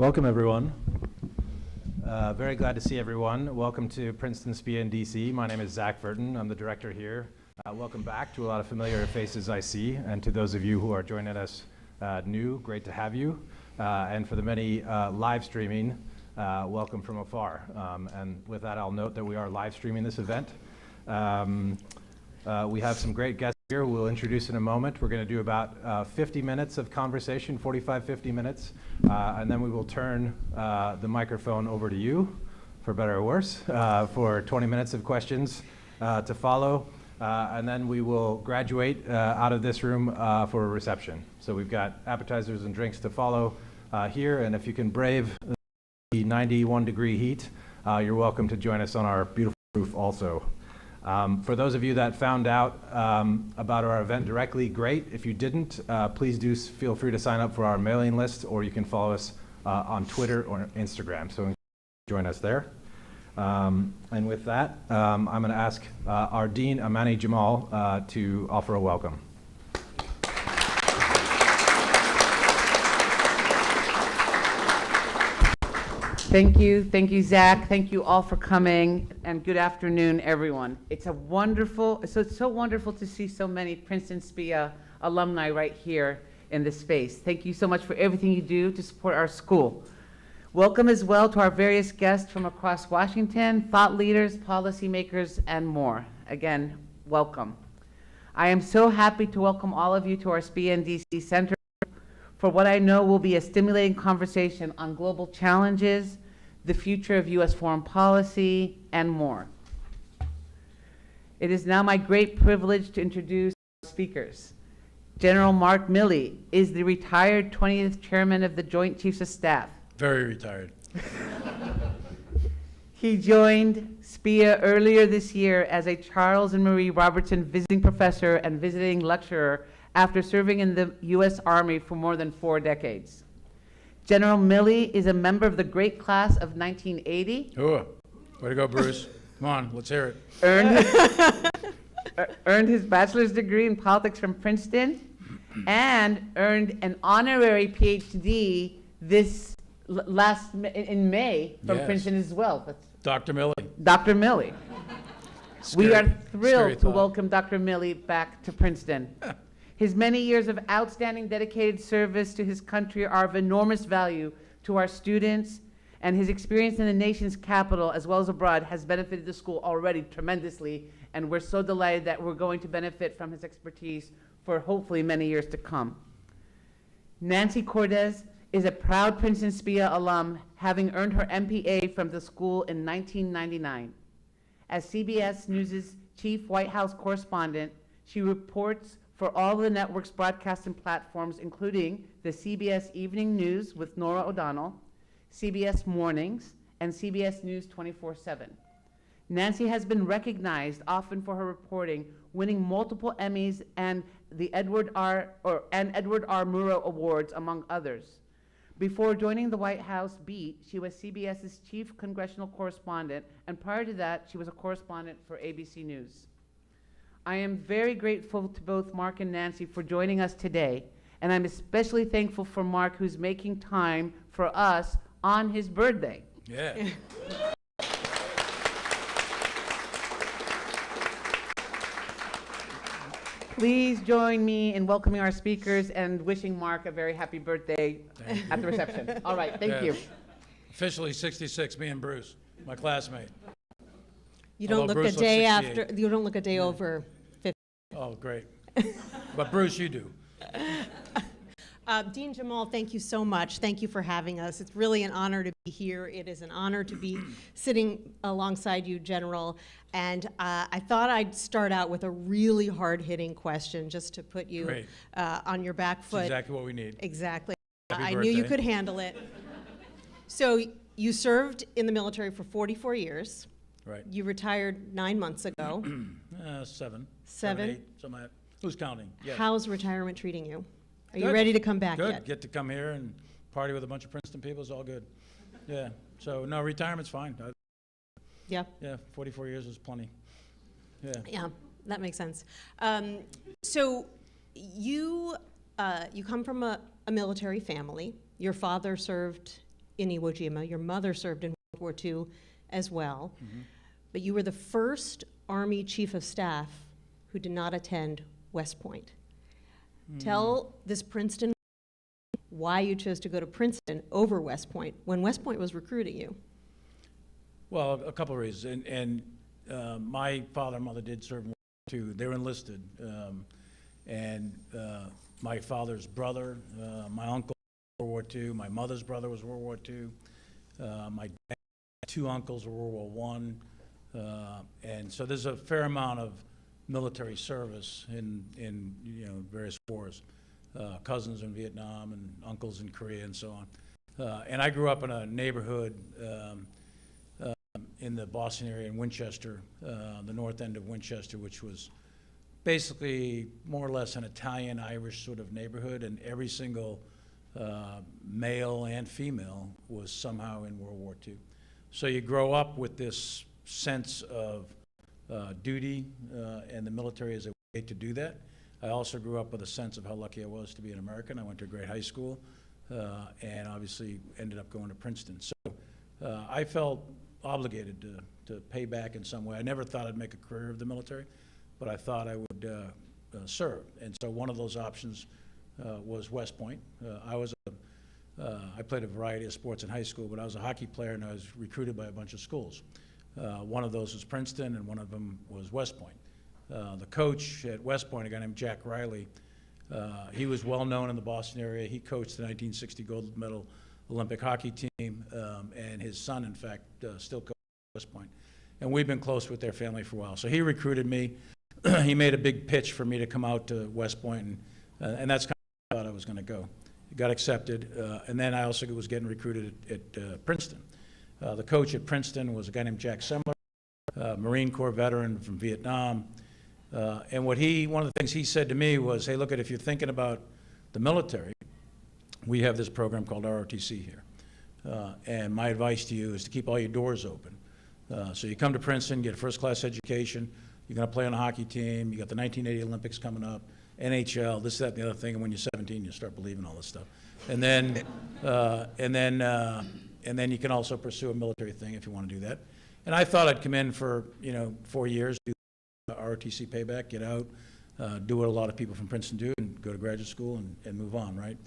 Welcome, everyone. Very glad to see everyone. Welcome to Princeton SPIA in DC. My name is Zach Burton. I'm the director here. Welcome back to a lot of familiar faces I see, and to those of you who are joining us new, great to have you. And for the many live streaming, welcome from afar. And with that, I'll note that we are live streaming this event. We have some great guests here we'll introduce in a moment. We're going to do about 50 minutes of conversation, 45, 50 minutes, and then we will turn the microphone over to you, for better or worse, for 20 minutes of questions to follow, and then we will graduate out of this room for a reception. So we've got appetizers and drinks to follow here, and if you can brave the 91-degree heat, you're welcome to join us on our beautiful roof also. For those of you that found out about our event directly, great. If you didn't, please do feel free to sign up for our mailing list, or you can follow us on Twitter or Instagram. So join us there. And with that, I'm going to ask our Dean, Amani Jamal, to offer a welcome. Thank you, Zach. Thank you all for coming, and good afternoon, everyone. It's so wonderful to see so many Princeton SPIA alumni right here in this space. Thank you so much for everything you do to support our school. Welcome as well to our various guests from across Washington, thought leaders, policymakers, and more. Again, welcome. I am so happy to welcome all of you to our SPIA in DC Center for what I know will be a stimulating conversation on global challenges, the future of U.S. foreign policy, and more. It is now my great privilege to introduce our speakers. General Mark Milley is the retired 20th Chairman of the Joint Chiefs of Staff. Very retired. He joined SPIA earlier this year as a Charles and Marie Robertson visiting professor and visiting lecturer after serving in the U.S. Army for more than 4 decades. General Milley is a member of the great class of 1980. Ooh, way to go, Bruce. Come on, let's hear it. Earned his bachelor's degree in politics from Princeton and earned an honorary PhD in May from Princeton as well. That's Dr. Milley. Dr. Milley. Scary, we are thrilled to thought. welcome Dr. Milley back to Princeton. His many years of outstanding dedicated service to his country are of enormous value to our students, and his experience in the nation's capital as well as abroad has benefited the school already tremendously, and we're so delighted that we're going to benefit from his expertise for hopefully many years to come. Nancy Cordes is a proud Princeton SPIA alum, having earned her MPA from the school in 1999. As CBS News' chief White House correspondent, she reports for all the network's broadcasting platforms, including the CBS Evening News with Norah O'Donnell, CBS Mornings, and CBS News 24/7. Nancy has been recognized often for her reporting, winning multiple Emmys and the Edward R. Murrow Awards, among others. Before joining the White House beat, she was CBS's chief congressional correspondent, and prior to that, she was a correspondent for ABC News. I am very grateful to both Mark and Nancy for joining us today, and I'm especially thankful for Mark, who's making time for us on his birthday. Yeah. Please join me in welcoming our speakers and wishing Mark a very happy birthday at the reception. All right, thank you. Officially 66, me and Bruce, my classmate. You don't Although look Bruce a day looks after. 68. You don't look a day over 50. Oh, great. But Bruce, you do. Dean Jamal, thank you so much. Thank you for having us. It's really an honor to be here. It is an honor to be sitting alongside you, General. And I thought I'd start out with a really hard-hitting question just to put you on your back foot. That's exactly what we need. Exactly. Happy I birthday. knew you could handle it. So you served in the military for 44 years. Right. You retired 9 months ago. 7. 7? 8, something like that. Who's counting? Yeah. How's retirement treating you? Are Good. you ready to come back Good. yet? Get to come here and party with a bunch of Princeton people is all good. Yeah. So, no, retirement's fine. Yeah. Yeah, 44 years is plenty. Yeah. Yeah, that makes sense. So you come from a military family. Your father served in Iwo Jima. Your mother served in World War II as well. But you were the first Army Chief of Staff who did not attend West Point. Tell this Princeton why you chose to go to Princeton over West Point when West Point was recruiting you. Well, a couple of reasons. My father and mother did serve in World War II. They were enlisted. My father's brother, my uncle was World War II. My mother's brother was World War II. My dad, two uncles were World War I. And so there's a fair amount of military service in various wars. Cousins in Vietnam and uncles in Korea and so on. And I grew up in a neighborhood in the Boston area in Winchester, the north end of Winchester, which was basically more or less an Italian-Irish sort of neighborhood, and every single male and female was somehow in World War II. So you grow up with this sense of duty, and the military is a way to do that. I also grew up with a sense of how lucky I was to be an American. I went to a great high school, and obviously ended up going to Princeton. So I felt obligated to pay back in some way. I never thought I'd make a career of the military, but I thought I would serve. And so one of those options was West Point. I played a variety of sports in high school, but I was a hockey player, and I was recruited by a bunch of schools. One of those was Princeton, and one of them was West Point. The coach at West Point, a guy named Jack Riley, he was well known in the Boston area. He coached the 1960 gold medal Olympic hockey team, and his son, in fact, still coaches at West Point. And we've been close with their family for a while. So he recruited me. He made a big pitch for me to come out to West Point, and that's kind of how I thought I was going to go. Got accepted, and then I also was getting recruited at Princeton. The coach at Princeton was a guy named Jack Semler, Marine Corps veteran from Vietnam. And one of the things he said to me was, hey, look, if you're thinking about the military, we have this program called ROTC here. And my advice to you is to keep all your doors open. So you come to Princeton, get a first-class education, you're going to play on a hockey team, you got the 1980 Olympics coming up, NHL, this, that, and the other thing, and when you're 17, you start believing all this stuff. And then you can also pursue a military thing if you want to do that. And I thought I'd come in for 4 years, do ROTC payback, get out, do what a lot of people from Princeton do, and go to graduate school and move on, right?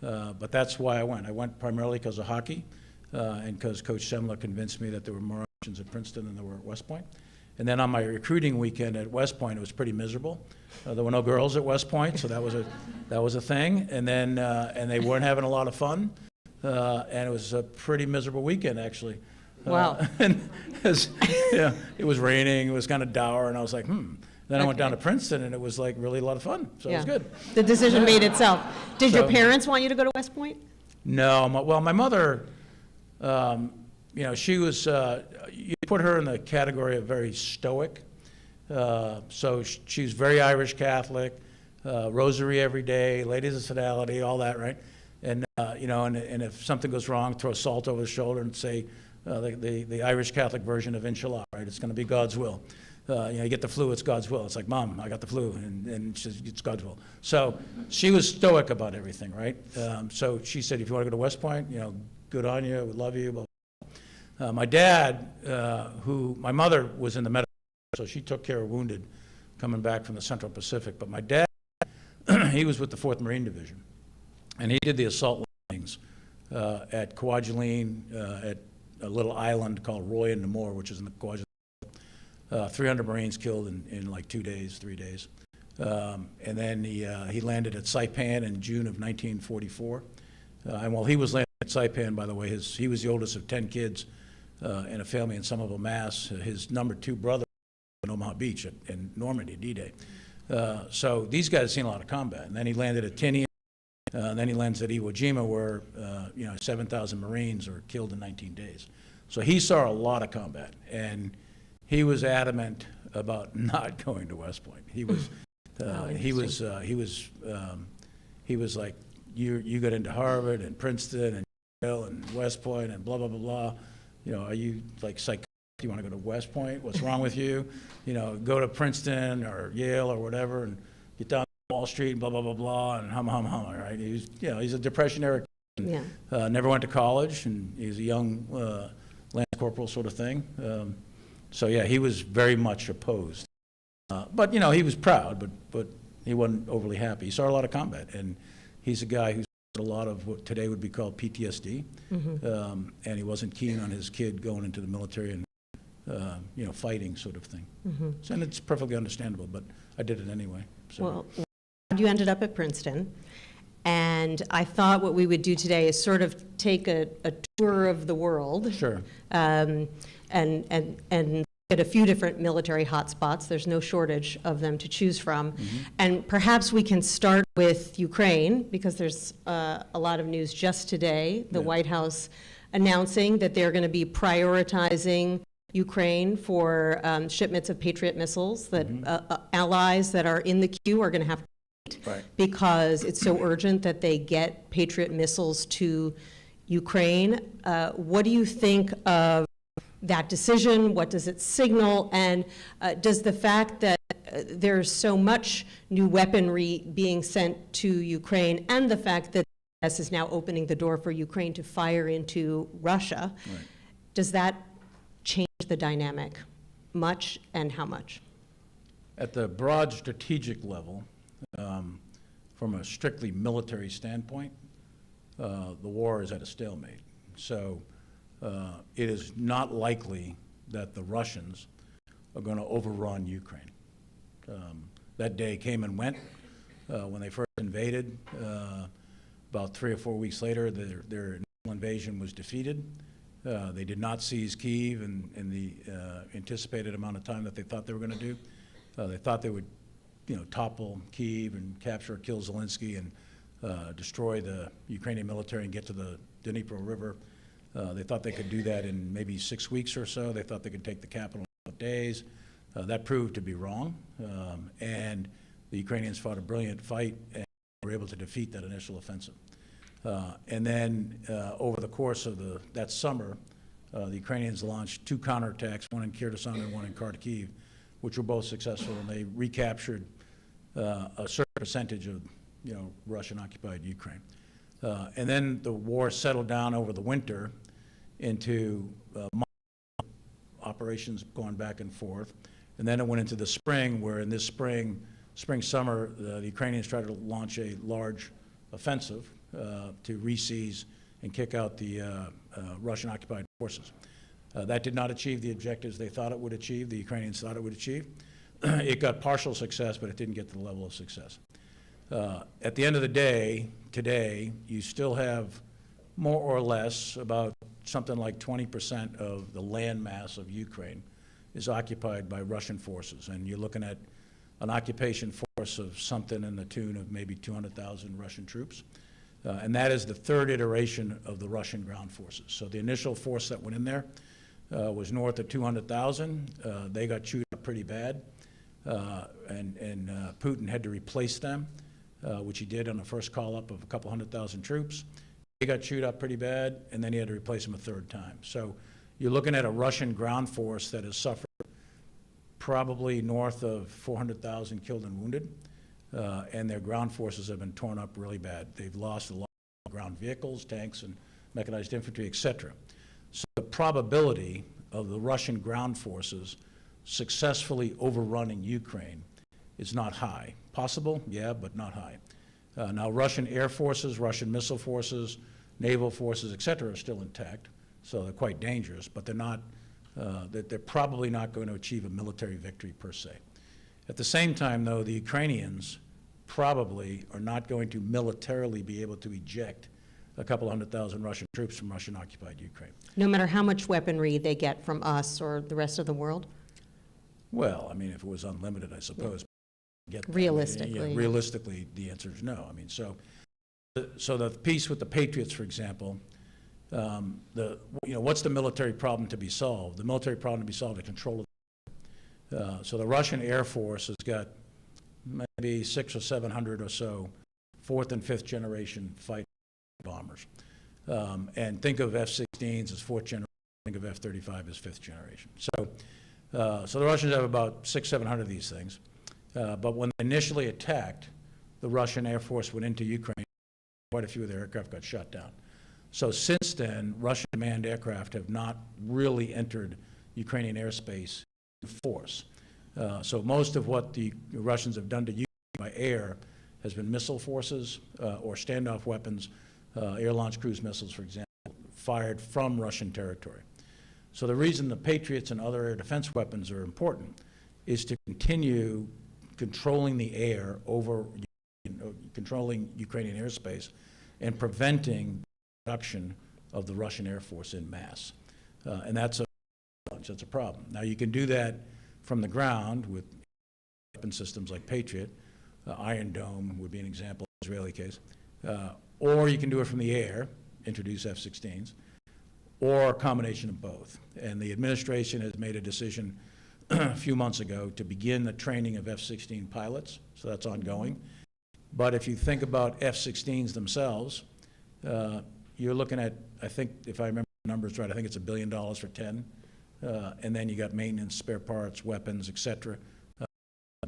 But that's why I went. I went primarily because of hockey, and because Coach Semler convinced me that there were more options at Princeton than there were at West Point. And then on my recruiting weekend at West Point, it was pretty miserable. There were no girls at West Point, so that was a thing. And then and they weren't having a lot of fun, and it was a pretty miserable weekend actually. Wow. And it was raining. It was kind of dour, and I was like, Then I went down to Princeton, and it was like really a lot of fun. So it was good. The decision made itself. Did your parents want you to go to West Point? No. My mother, she was, you put her in the category of very stoic. So she's very Irish Catholic, rosary every day, Ladies of Sodality, all that, right? And, and if something goes wrong, throw salt over the shoulder and say the Irish Catholic version of Inshallah, right? It's going to be God's will. You get the flu, it's God's will. It's like, Mom, I got the flu, and she says, it's God's will. So she was stoic about everything, right? So she said, if you want to go to West Point, good on you, we love you, blah, blah, blah. My dad, my mother was in the medical, so she took care of wounded coming back from the Central Pacific. But my dad, he was with the 4th Marine Division, and he did the assault landings at Kwajalein, at a little island called Roy and Namor, which is in the Kwajalein. 300 Marines killed in like 2 days, 3 days. And then he landed at Saipan in June of 1944. And while he was landing at Saipan, by the way, he was the oldest of 10 kids in a family in Somerville, Mass. His number 2 brother in Omaha Beach in Normandy, D-Day. So these guys have seen a lot of combat. And then he landed at Tinian. And then he lands at Iwo Jima, where 7,000 Marines were killed in 19 days. So he saw a lot of combat, and he was adamant about not going to West Point. He was like, you got into Harvard and Princeton and Yale and West Point and blah blah blah blah. Are you like psychotic? Do you want to go to West Point? What's wrong with you? Go to Princeton or Yale or whatever and get down Wall Street and blah blah blah blah and hum, right? He's a Depression era. Yeah. Never went to college, and he was a young lance corporal sort of thing. So yeah, he was very much opposed. But, you know, he was proud, but he wasn't overly happy. He saw a lot of combat, and he's a guy who's a lot of what today would be called PTSD, and he wasn't keen on his kid going into the military and, you know, fighting sort of thing. So, and it's perfectly understandable, but I did it anyway. So. Well, you ended up at Princeton, and I thought what we would do today is sort of take a tour of the world. Sure. And at a few different military hotspots. There's no shortage of them to choose from. And perhaps we can start with Ukraine, because there's a lot of news just today. The White House announcing that they're going to be prioritizing Ukraine for shipments of Patriot missiles, that allies that are in the queue are going to have to wait, because it's so urgent that they get Patriot missiles to Ukraine. What do you think of that decision? What does it signal? And does the fact that there's so much new weaponry being sent to Ukraine, and the fact that the US is now opening the door for Ukraine to fire into Russia, does that change the dynamic much, and how much? At the broad strategic level, from a strictly military standpoint, the war is at a stalemate. So it is not likely that the Russians are going to overrun Ukraine. That day came and went when they first invaded. About 3 or 4 weeks later, their invasion was defeated. They did not seize Kyiv in the anticipated amount of time that they thought they were going to do. They thought they would, you know, topple Kyiv and capture or kill Zelensky and destroy the Ukrainian military and get to the Dnipro River. They thought they could do that in maybe 6 weeks or so. They thought they could take the capital in 12 days. That proved to be wrong, and the Ukrainians fought a brilliant fight and were able to defeat that initial offensive. And then over the course of that summer, the Ukrainians launched 2 counterattacks, one in Kherson and one in Kharkiv, which were both successful, and they recaptured a certain percentage of, you know, Russian-occupied Ukraine. And then the war settled down over the winter into operations going back and forth. And then it went into the spring, where in this spring-summer, the Ukrainians tried to launch a large offensive to re-seize and kick out the Russian-occupied forces. That did not achieve the objectives they thought it would achieve, the Ukrainians thought it would achieve. It got partial success, but it didn't get to the level of success. At the end of the day, today, you still have more or less about something like 20% of the land mass of Ukraine is occupied by Russian forces. And you're looking at an occupation force of something in the tune of maybe 200,000 Russian troops. And that is the third iteration of the Russian ground forces. So the initial force that went in there was north of 200,000. They got chewed up pretty bad, and Putin had to replace them, which he did on the first call-up of a couple 100,000 troops. They got chewed up pretty bad, and then he had to replace them a third time. So you're looking at a Russian ground force that has suffered probably north of 400,000 killed and wounded, and their ground forces have been torn up really bad. They've lost a lot of ground vehicles, tanks, and mechanized infantry, et cetera. So the probability of the Russian ground forces successfully overrunning Ukraine is not high. Possible, yeah, but not high. Now, Russian air forces, Russian missile forces, naval forces, et cetera, are still intact, so they're quite dangerous, but they're not, they're probably not going to achieve a military victory per se. At the same time, though, the Ukrainians probably are not going to militarily be able to eject a couple 100,000 Russian troops from Russian-occupied Ukraine. No matter how much weaponry they get from us or the rest of the world? Well, I mean, if it was unlimited, I suppose. Get that. Realistically. Yeah, realistically, the answer is no. I mean, so the piece with the Patriots, for example, what's the military problem to be solved? The military problem to be solved is control of so the Russian Air Force has got maybe 600 or 700 or so 4th and 5th generation fighter bombers. And think of F-16s as 4th generation, think of F-35 as 5th generation. So the Russians have about 600, 700 of these things. But when they initially attacked, the Russian Air Force went into Ukraine. Quite a few of their aircraft got shot down. So since then, Russian manned aircraft have not really entered Ukrainian airspace in force. So most of what the Russians have done to Ukraine by air has been missile forces or standoff weapons, air-launched cruise missiles, for example, fired from Russian territory. So the reason the Patriots and other air defense weapons are important is to continue controlling the air over, controlling Ukrainian airspace and preventing production of the Russian Air Force in mass. And that's a problem. Now you can do that from the ground with weapon systems like Patriot. Iron Dome would be an example in the Israeli case. Or you can do it from the air, introduce F-16s, or a combination of both. And the administration has made a decision a few months ago to begin the training of F-16 pilots, so that's ongoing. But if you think about F-16s themselves, you're looking at, I think, if I remember the numbers right, I think it's $1 billion for 10. And then you got maintenance, spare parts, weapons, et cetera, $1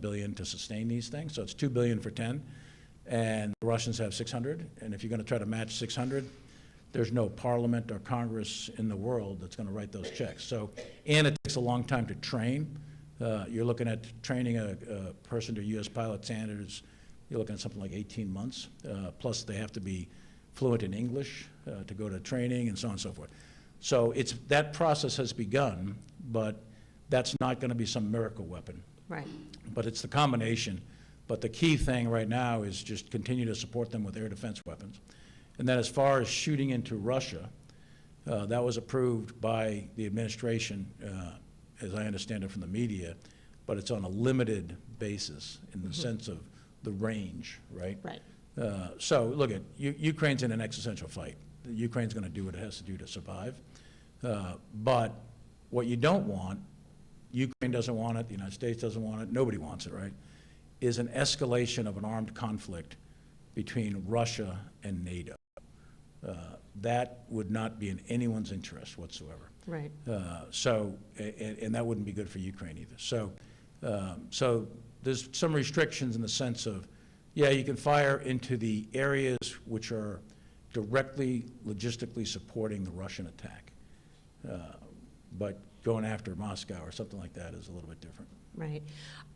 billion to sustain these things. So it's $2 billion for 10. And the Russians have 600. And if you're going to try to match 600, there's no parliament or Congress in the world that's going to write those checks. So, and it takes a long time to train. You're looking at training a person to U.S. pilot standards. You're looking at something like 18 months. Plus, they have to be fluent in English to go to training and so on and so forth. So it's, that process has begun, but that's not going to be some miracle weapon. Right. But it's the combination. But the key thing right now is just continue to support them with air defense weapons. And then as far as shooting into Russia, that was approved by the administration, as I understand it from the media, but it's on a limited basis in the sense of the range, right? Right. So look, Ukraine's in an existential fight. Ukraine's going to do what it has to do to survive. But what you don't want, Ukraine doesn't want it, the United States doesn't want it, nobody wants it, right, is an escalation of an armed conflict between Russia and NATO. That would not be in anyone's interest whatsoever. Right. And that wouldn't be good for Ukraine either. So there's some restrictions in the sense of, yeah, you can fire into the areas which are directly logistically supporting the Russian attack. But going after Moscow or something like that is a little bit different. Right.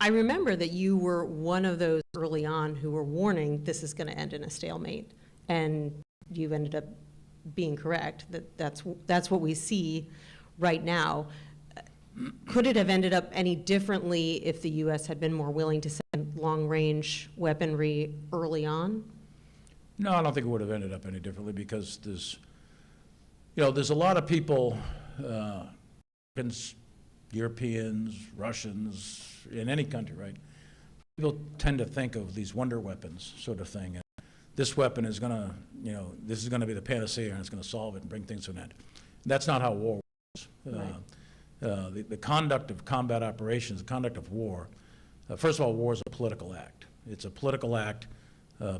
I remember that you were one of those early on who were warning this is going to end in a stalemate, and you've ended up being correct, that's what we see right now. Could it have ended up any differently if the U.S. had been more willing to send long-range weaponry early on? No, I don't think it would have ended up any differently because there's a lot of people, Europeans, Russians, in any country, right? People tend to think of these wonder weapons sort of thing. And this weapon is going to, this is going to be the panacea and it's going to solve it and bring things to an end. That's not how war works. Right. The conduct of combat operations, the conduct of war, first of all, war is a political act. It's a political act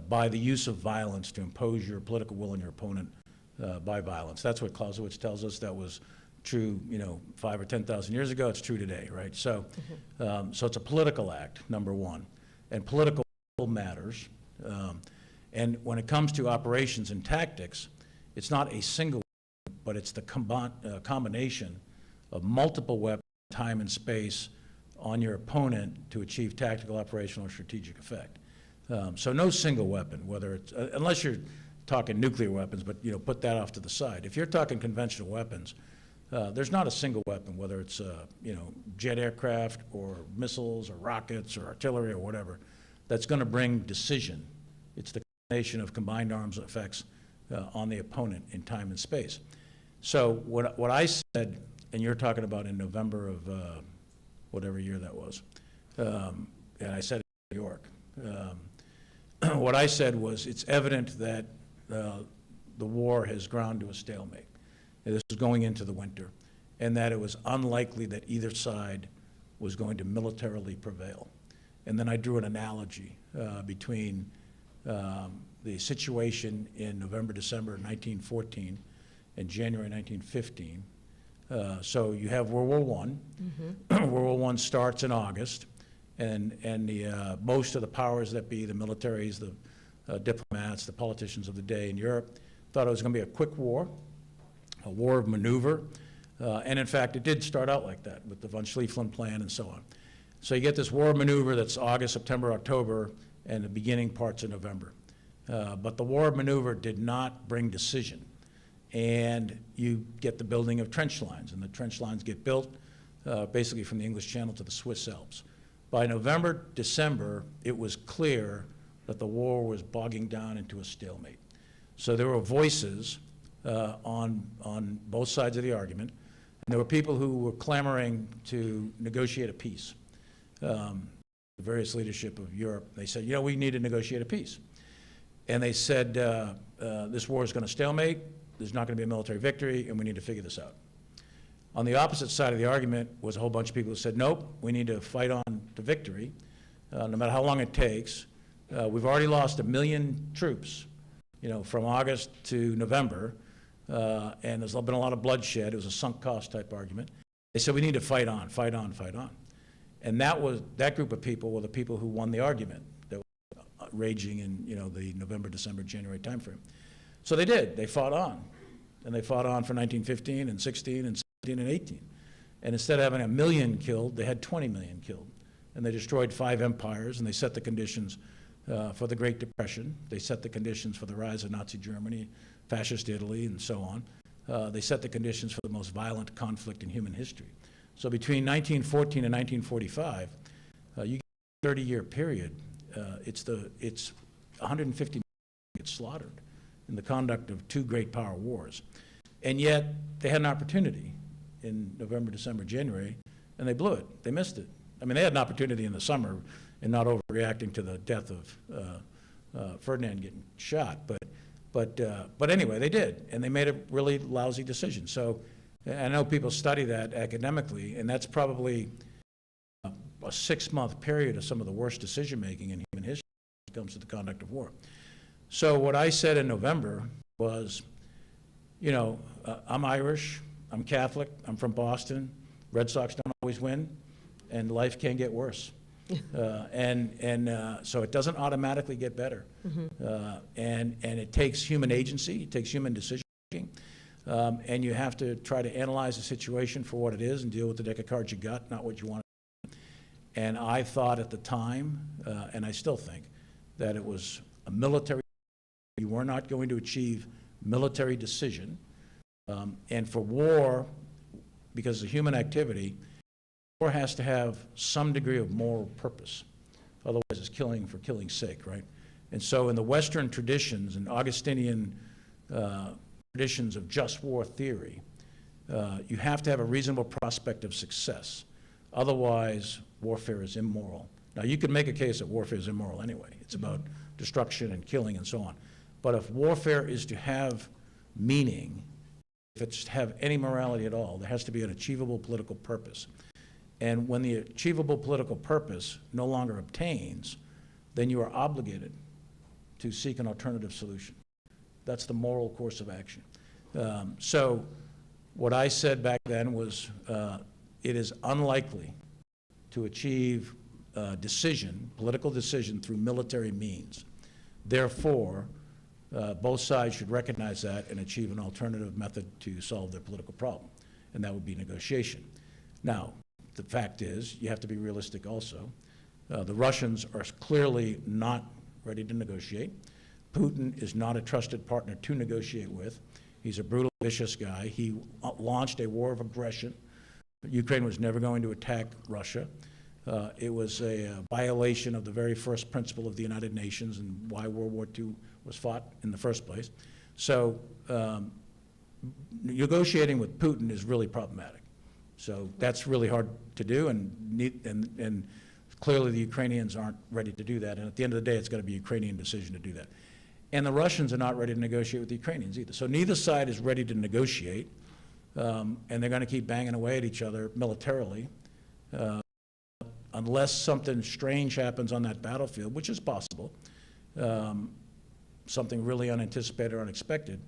by the use of violence to impose your political will on your opponent by violence. That's what Clausewitz tells us. That was true, 5,000 or 10,000 years ago. It's true today, right? So, so it's a political act, number one, and political matters. And when it comes to operations and tactics, it's not a single weapon, but it's the combination of multiple weapons, time and space on your opponent to achieve tactical, operational, or strategic effect. So no single weapon, whether it's, unless you're talking nuclear weapons, but put that off to the side. If you're talking conventional weapons, there's not a single weapon, whether it's jet aircraft or missiles or rockets or artillery or whatever, that's going to bring decision. It's the combination of combined arms effects on the opponent in time and space. So what I said, and you're talking about in November of whatever year that was, and I said in New York, what I said was it's evident that the war has ground to a stalemate. This was going into the winter, and that it was unlikely that either side was going to militarily prevail. And then I drew an analogy between the situation in November, December 1914 and January 1915. So you have World War I. World War I starts in August, and the most of the powers that be, the militaries, the diplomats, the politicians of the day in Europe, thought it was going to be a quick war, a war of maneuver, and in fact, it did start out like that with the von Schlieffen plan and so on. So you get this war of maneuver that's August, September, October, and the beginning parts of November. But the war of maneuver did not bring decision. And you get the building of trench lines, and the trench lines get built basically from the English Channel to the Swiss Alps. By November, December, it was clear that the war was bogging down into a stalemate. So there were voices on both sides of the argument, and there were people who were clamoring to negotiate a peace. The various leadership of Europe, they said, you know, we need to negotiate a peace. And they said, this war is going to stalemate, there's not going to be a military victory, and we need to figure this out. On the opposite side of the argument was a whole bunch of people who said, nope, we need to fight on to victory, no matter how long it takes. We've already lost 1 million troops, you know, from August to November, and there's been a lot of bloodshed. It was a sunk cost type argument. They said we need to fight on, fight on, fight on. And that group of people were the people who won the argument that was raging in, you know, the November, December, January timeframe. So they did. They fought on. And they fought on for 1915 and 16 and 17 and 18. And instead of having 1 million killed, they had 20 million killed. And they destroyed 5 empires, and they set the conditions for the Great Depression. They set the conditions for the rise of Nazi Germany, fascist Italy, and so on. They set the conditions for the most violent conflict in human history. So between 1914 and 1945, you get a 30-year period. It's 150 million get slaughtered in the conduct of 2 great power wars. And yet, they had an opportunity in November, December, January, and they blew it. They missed it. I mean, they had an opportunity in the summer in not overreacting to the death of Ferdinand getting shot. But anyway, they did, and they made a really lousy decision. So I know people study that academically, and that's probably a 6-month period of some of the worst decision-making in human history when it comes to the conduct of war. So what I said in November was, you know, I'm Irish, I'm Catholic, I'm from Boston, Red Sox don't always win, and life can get worse. So it doesn't automatically get better. And it takes human agency, it takes human decision-making, and you have to try to analyze the situation for what it is and deal with the deck of cards you got, not what you want. And I thought at the time, and I still think, that it was a military. You were not going to achieve military decision. And for war, because of human activity, war has to have some degree of moral purpose. Otherwise, it's killing for killing's sake, right? And so in the Western traditions and Augustinian traditions of just war theory, you have to have a reasonable prospect of success. Otherwise, warfare is immoral. Now, you could make a case that warfare is immoral anyway. It's about destruction and killing and so on. But if warfare is to have meaning, if it's to have any morality at all, there has to be an achievable political purpose. And when the achievable political purpose no longer obtains, then you are obligated to seek an alternative solution. That's the moral course of action. So what I said back then was it is unlikely to achieve political decision through military means. Therefore, both sides should recognize that and achieve an alternative method to solve their political problem, and that would be negotiation. Now, the fact is, you have to be realistic also. The Russians are clearly not ready to negotiate. Putin is not a trusted partner to negotiate with. He's a brutal, vicious guy. He launched a war of aggression. Ukraine was never going to attack Russia. It was a violation of the very first principle of the United Nations and why World War II was fought in the first place. So negotiating with Putin is really problematic. So that's really hard to do, and clearly the Ukrainians aren't ready to do that. And at the end of the day, it's got to be a Ukrainian decision to do that. And the Russians are not ready to negotiate with the Ukrainians either. So neither side is ready to negotiate, and they're going to keep banging away at each other militarily. Unless something strange happens on that battlefield, which is possible, something really unanticipated or unexpected,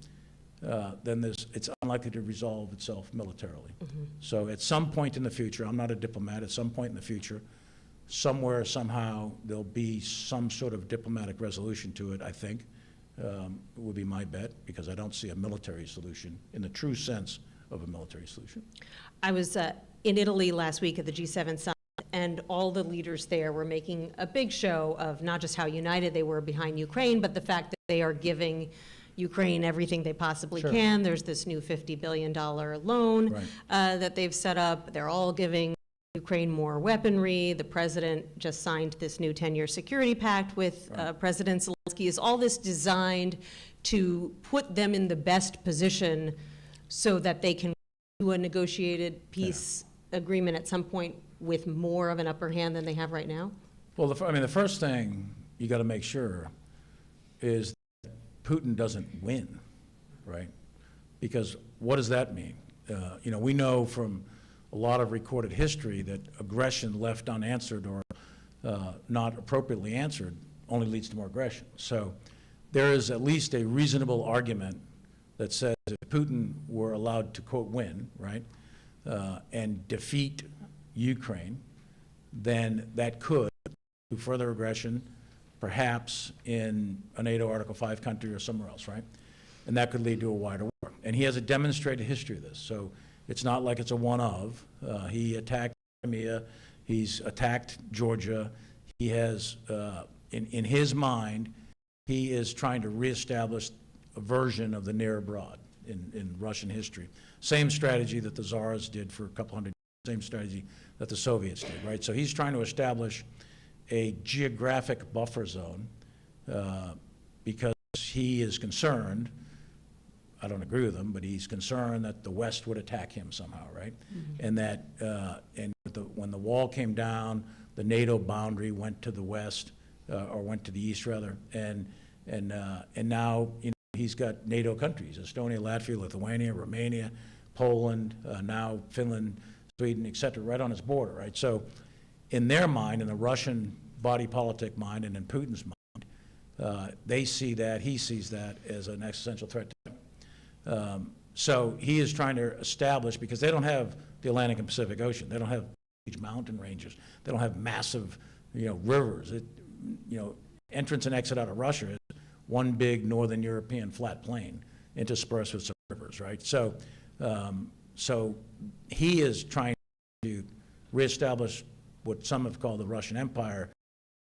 then it's unlikely to resolve itself militarily. So at some point in the future, I'm not a diplomat, at some point in the future, somewhere, somehow, there'll be some sort of diplomatic resolution to it, I think. would be my bet, because I don't see a military solution in the true sense of a military solution. I was in Italy last week at the G7 summit, and all the leaders there were making a big show of not just how united they were behind Ukraine, but the fact that they are giving Ukraine everything they possibly Sure. can. There's this new $50 billion loan Right. that they've set up. They're all giving Ukraine more weaponry. The president just signed this new 10-year security pact with President Zelensky. Is all this designed to put them in the best position so that they can do a negotiated peace agreement at some point with more of an upper hand than they have right now? Well, the first thing you got to make sure is that Putin doesn't win, right? Because what does that mean? We know from a lot of recorded history that aggression left unanswered or not appropriately answered only leads to more aggression. So there is at least a reasonable argument that says if Putin were allowed to, quote, win, right, and defeat Ukraine, then that could do further aggression, perhaps in a NATO Article 5 country or somewhere else, right? And that could lead to a wider war. And he has a demonstrated history of this. So it's not like it's a one-of. He attacked Crimea. He's attacked Georgia. He has, in his mind, he is trying to reestablish a version of the near abroad in Russian history. Same strategy that the Tsars did for a couple hundred years, same strategy that the Soviets did, right? So he's trying to establish a geographic buffer zone because he is concerned, I don't agree with him, but he's concerned that the West would attack him somehow, right? Mm-hmm. And that when the wall came down, the NATO boundary went to the West, or went to the East rather, and now he's got NATO countries: Estonia, Latvia, Lithuania, Romania, Poland, now Finland, Sweden, et cetera, right on his border, right? So in their mind, in the Russian body politic mind, and in Putin's mind, they see that, he sees that as an existential threat to him. So he is trying to establish, because they don't have the Atlantic and Pacific Ocean, they don't have huge mountain ranges, they don't have massive, rivers. Entrance and exit out of Russia is one big northern European flat plain interspersed with some rivers, right? So, so he is trying to reestablish what some have called the Russian Empire.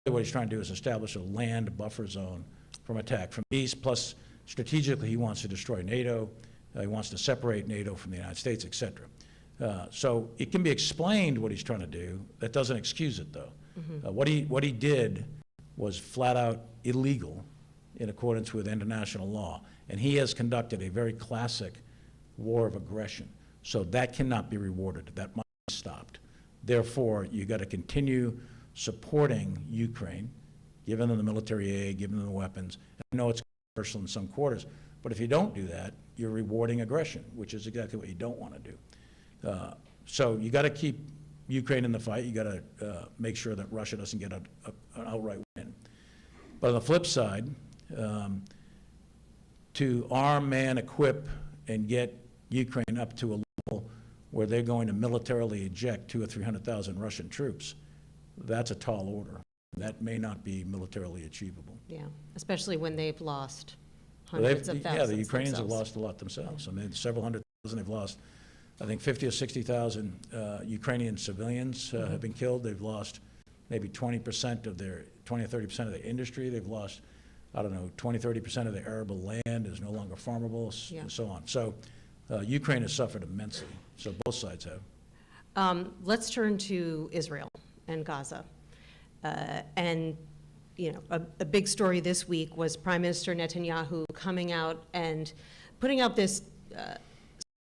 What he's trying to do is establish a land buffer zone from attack from the east, plus strategically he wants to destroy NATO, he wants to separate NATO from the United States, et cetera. So it can be explained what he's trying to do. That doesn't excuse it, though. Mm-hmm. What he did was flat out illegal in accordance with international law, and he has conducted a very classic war of aggression. So that cannot be rewarded. That must be stopped. Therefore, you got to continue supporting Ukraine, giving them the military aid, giving them the weapons. I know it's controversial in some quarters, but if you don't do that, you're rewarding aggression, which is exactly what you don't want to do. So you got to keep Ukraine in the fight. You got to make sure that Russia doesn't get an outright win. But on the flip side, to arm, man, equip, and get Ukraine up to a level where they're going to militarily eject 200,000 or 300,000 Russian troops, that's a tall order. That may not be militarily achievable. Yeah, especially when they've lost hundreds of thousands. Yeah, the Ukrainians themselves. have lost a lot themselves. I mean, several hundred thousand they've lost. I think 50 or 60,000 Ukrainian civilians have been killed. They've lost maybe 20% of their, 20 or 30% of their industry. They've lost, I don't know, 20, 30% of the arable land is no longer farmable, and so on. So Ukraine has suffered immensely. So both sides have. Let's turn to Israel and Gaza. And a big story this week was Prime Minister Netanyahu coming out and putting out this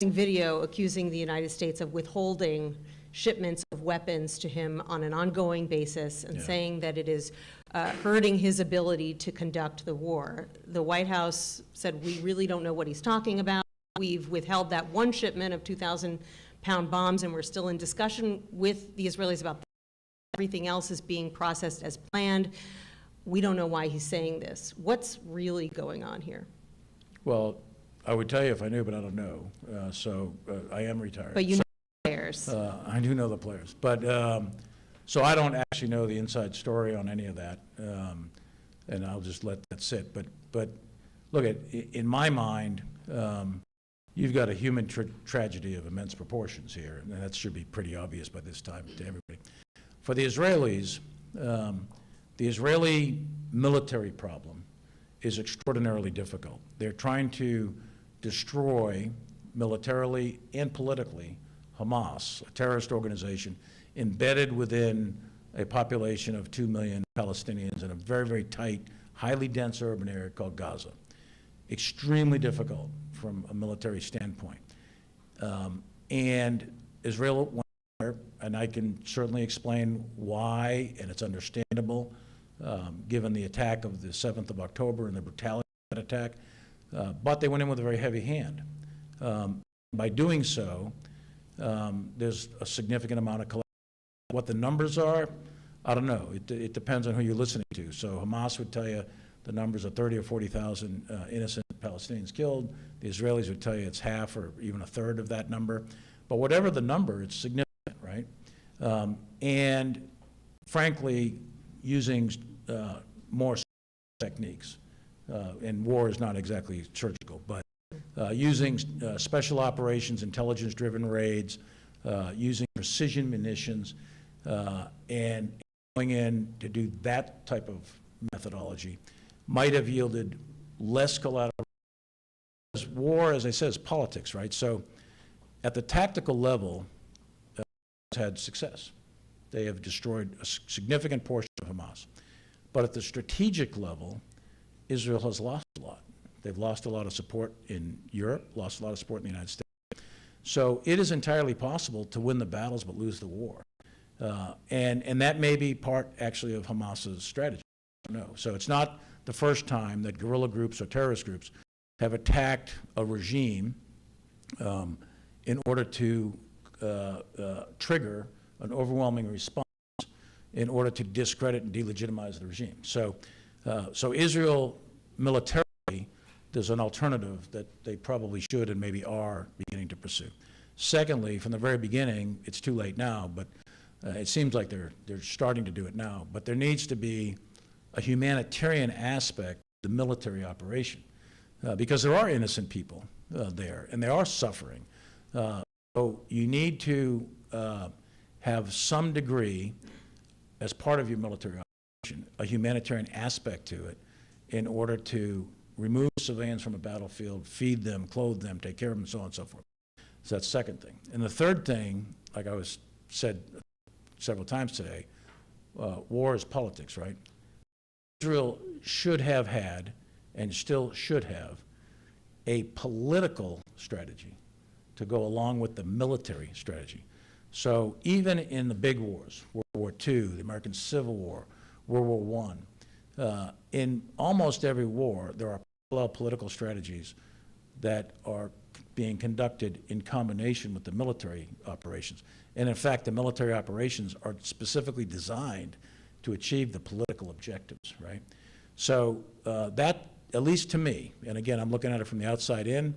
video accusing the United States of withholding shipments of weapons to him on an ongoing basis, and saying that it is hurting his ability to conduct the war. The White House said, we really don't know what he's talking about. We've withheld that one shipment of 2,000-pound bombs, and we're still in discussion with the Israelis about that. Everything else is being processed as planned. We don't know why he's saying this. What's really going on here? Well, I would tell you if I knew, but I don't know. I am retired. But you know the players. I do know the players. But so I don't actually know the inside story on any of that, and I'll just let that sit. But look, in my mind, you've got a human tragedy of immense proportions here, and that should be pretty obvious by this time to everybody. For the Israelis, the Israeli military problem is extraordinarily difficult. They're trying to destroy militarily and politically Hamas, a terrorist organization embedded within a population of 2 million Palestinians in a very, very tight, highly dense urban area called Gaza. Extremely difficult from a military standpoint. And Israel went there, and I can certainly explain why, and it's understandable, given the attack of the 7th of October and the brutality of that attack, but they went in with a very heavy hand. By doing so, there's a significant amount of collateral. What the numbers are, I don't know. It depends on who you're listening to. So Hamas would tell you the numbers are 30 or 40,000 innocent Palestinians killed. The Israelis would tell you it's half or even a third of that number. But whatever the number, it's significant, right? And frankly, using more techniques, and war is not exactly surgical, but using special operations, intelligence-driven raids, using precision munitions, and going in to do that type of methodology might have yielded less collateral. War, as I said, is politics, right? So at the tactical level, has had success. They have destroyed a significant portion of Hamas. But at the strategic level, Israel has lost a lot. They've lost a lot of support in Europe, lost a lot of support in the United States. So it is entirely possible to win the battles but lose the war. And that may be part, actually, of Hamas's strategy. I don't know. So it's not the first time that guerrilla groups or terrorist groups have attacked a regime in order to trigger an overwhelming response in order to discredit and delegitimize the regime. So Israel militarily, there's an alternative that they probably should and maybe are beginning to pursue. Secondly, from the very beginning, it's too late now, but it seems like they're starting to do it now, but there needs to be a humanitarian aspect of the military operation because there are innocent people there and they are suffering. So you need to have some degree, as part of your military operation, a humanitarian aspect to it in order to remove civilians from a battlefield, feed them, clothe them, take care of them, so on and so forth. So that's the second thing. And the third thing, like I was said several times today, war is politics, right? Israel should have had, and still should have, a political strategy to go along with the military strategy. So even in the big wars, World War II, the American Civil War, World War I, in almost every war, there are parallel political strategies that are being conducted in combination with the military operations. And in fact, the military operations are specifically designed to achieve the political objectives, right? So that, at least to me, and again, I'm looking at it from the outside in,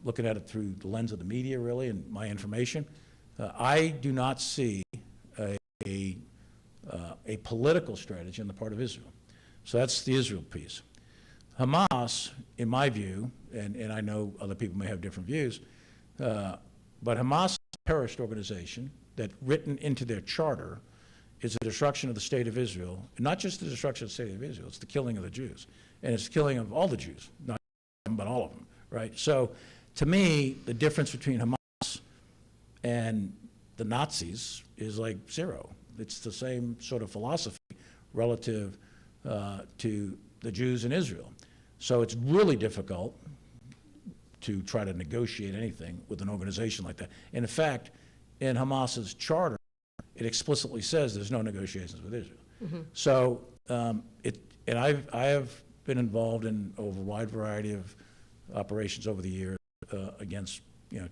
looking at it through the lens of the media, really, and my information, I do not see a political strategy on the part of Israel. So that's the Israel piece. Hamas, in my view, and I know other people may have different views, but Hamas is a terrorist organization that, written into their charter, is the destruction of the state of Israel, and not just the destruction of the state of Israel, it's the killing of the Jews. And it's the killing of all the Jews, not them, but all of them, right? So to me, the difference between Hamas and the Nazis is like zero. It's the same sort of philosophy relative to the Jews in Israel. So it's really difficult to try to negotiate anything with an organization like that. And in fact, in Hamas's charter, it explicitly says there's no negotiations with Israel. Mm-hmm. So and I have been involved in over a wide variety of operations over the years against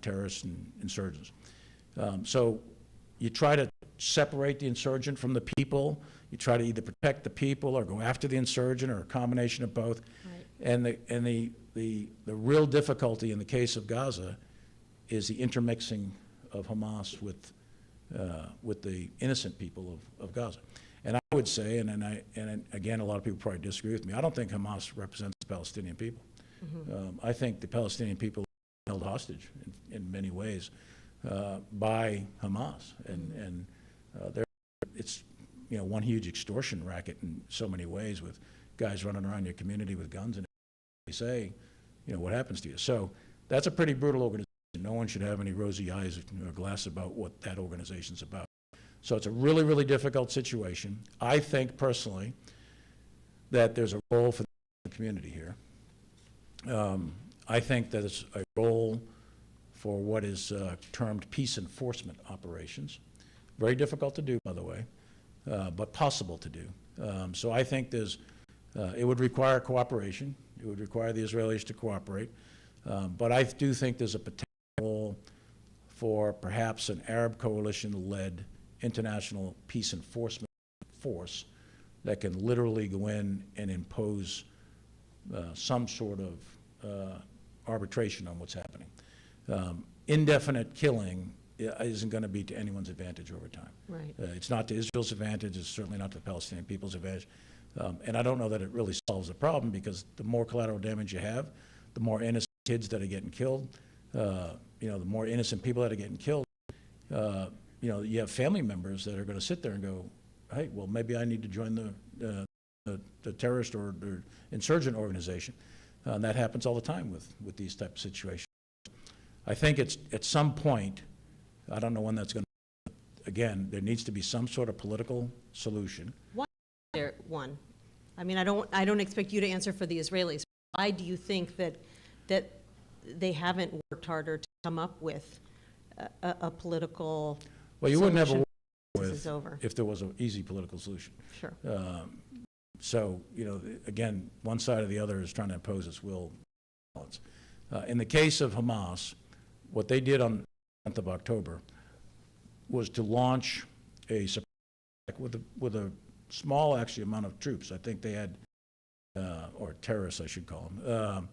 terrorists and insurgents. So you try to separate the insurgent from the people. You try to either protect the people or go after the insurgent, or a combination of both. Right. And the real difficulty in the case of Gaza is the intermixing of Hamas with the innocent people of Gaza. And I would say, and again, a lot of people probably disagree with me, I don't think Hamas represents the Palestinian people. I think the Palestinian people are held hostage in many ways by Hamas, and it's one huge extortion racket in so many ways, with guys running around your community with guns and they say, what happens to you? So that's a pretty brutal organization. No one should have any rosy eyes or glass about what that organization's about. So it's a really, really difficult situation. I think personally that there's a role for the community here. I think that it's a role for what is termed peace enforcement operations. Very difficult to do, by the way, but possible to do. So I think it would require cooperation. It would require the Israelis to cooperate. But I do think there's a potential role for perhaps an Arab coalition-led international peace enforcement force that can literally go in and impose some sort of arbitration on what's happening. Indefinite killing isn't going to be to anyone's advantage over time. Right. It's not to Israel's advantage. It's certainly not to the Palestinian people's advantage. And I don't know that it really solves the problem, because the more collateral damage you have, the more innocent kids that are getting killed, the more innocent people that are getting killed. You have family members that are going to sit there and go, hey, well, maybe I need to join the terrorist or insurgent organization. And that happens all the time with these type of situations. I think it's at some point, I don't know when that's going to, again, there needs to be some sort of political solution. Why is there one? I mean, I don't expect you to answer for the Israelis. Why do you think that they haven't worked harder to come up with a political Well, you wouldn't have a war this is over? if there was an easy political solution. Sure. So, again, one side or the other is trying to impose its will balance. In the case of Hamas, what they did on the 10th of October was to launch a surprise attack with a small, actually, amount of troops. I think they had, or terrorists, I should call them.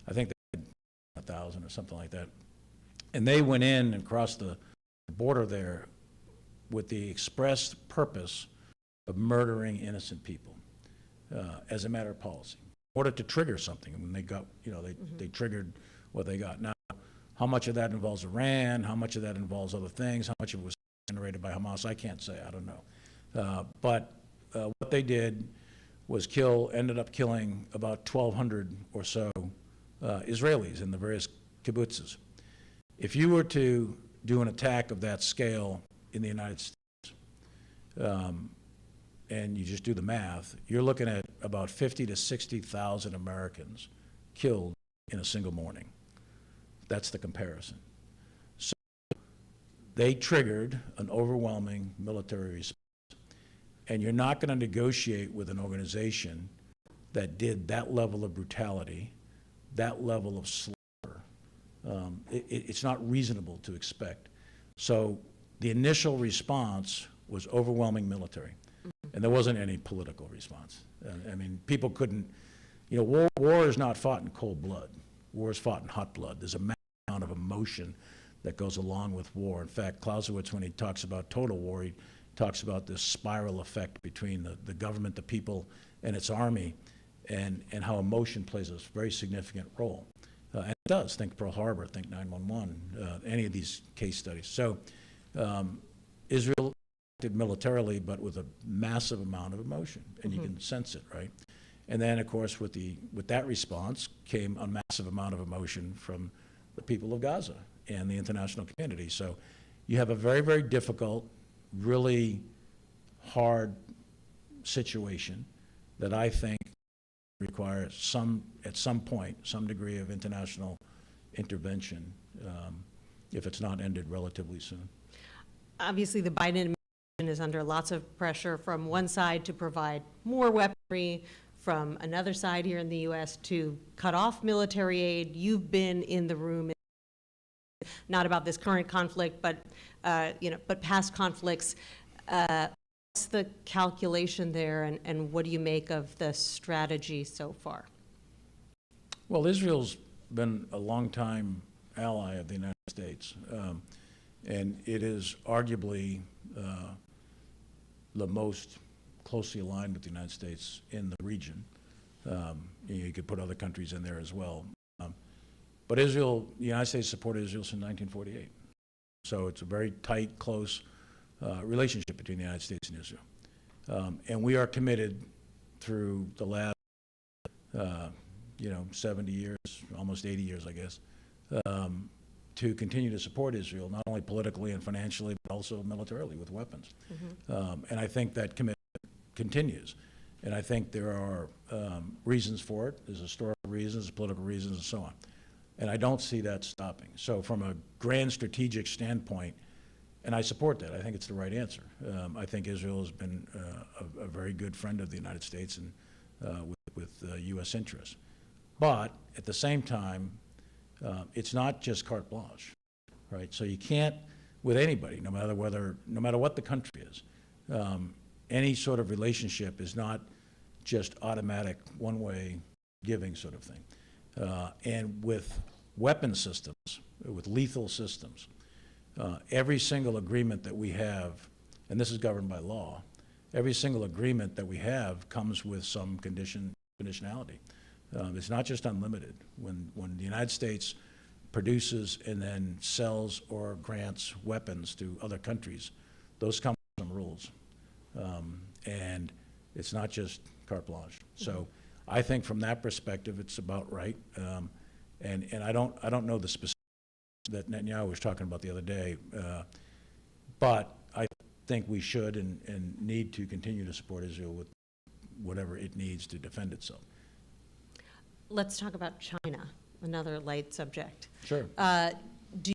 I think they had 1,000 or something like that. And they went in and crossed the border there with the express purpose of murdering innocent people as a matter of policy, in order to trigger something. And when they got, they triggered what they got. Now, how much of that involves Iran? How much of that involves other things? How much of it was generated by Hamas? I can't say. I don't know. But what they did was ended up killing about 1,200 or so Israelis in the various kibbutzes. If you were to do an attack of that scale in the United States, and you just do the math, you're looking at about 50 to 60,000 Americans killed in a single morning. That's the comparison. So they triggered an overwhelming military response. And you're not going to negotiate with an organization that did that level of brutality, that level of slaughter. It's not reasonable to expect. So the initial response was overwhelming military. And there wasn't any political response. I mean, people couldn't, war is not fought in cold blood. War is fought in hot blood. There's a massive amount of emotion that goes along with war. In fact, Clausewitz, when he talks about total war, he talks about this spiral effect between the government, the people, and its army, and how emotion plays a very significant role. And it does. Think Pearl Harbor, think 9/11, any of these case studies. So Israel acted militarily, but with a massive amount of emotion, and you can sense it, right? And then, of course, with that response came a massive amount of emotion from the people of Gaza and the international community. So you have a very, very difficult, really hard situation that I think requires at some point, some degree of international intervention if it's not ended relatively soon. Obviously, the Biden administration is under lots of pressure from one side to provide more weaponry, from another side here in the U.S. to cut off military aid. You've been in the room, not about this current conflict, but but past conflicts. What's the calculation there, and what do you make of the strategy so far? Well, Israel's been a longtime ally of the United States, and it is arguably the most closely aligned with the United States in the region. You could put other countries in there as well. But Israel, the United States supported Israel since 1948. So it's a very tight, close relationship between the United States and Israel. And we are committed through the last, 70 years, almost 80 years, I guess, to continue to support Israel, not only politically and financially, but also militarily with weapons. And I think that commitment continues. And I think there are reasons for it. There's historical reasons, political reasons, and so on. And I don't see that stopping. So from a grand strategic standpoint, and I support that, I think it's the right answer. I think Israel has been a very good friend of the United States and with U.S. interests. But at the same time, it's not just carte blanche, right? So you can't, with anybody, no matter what the country is, any sort of relationship is not just automatic, one-way giving sort of thing. And with weapon systems, with lethal systems, every single agreement that we have, and this is governed by law, every single agreement that we have comes with some conditionality. It's not just unlimited. When the United States produces and then sells or grants weapons to other countries, those come with some rules. And it's not just carte blanche. So I think from that perspective, it's about right. And I don't know the specifics that Netanyahu was talking about the other day, but I think we should and need to continue to support Israel with whatever it needs to defend itself. Let's talk about China, another light subject. Sure. Do you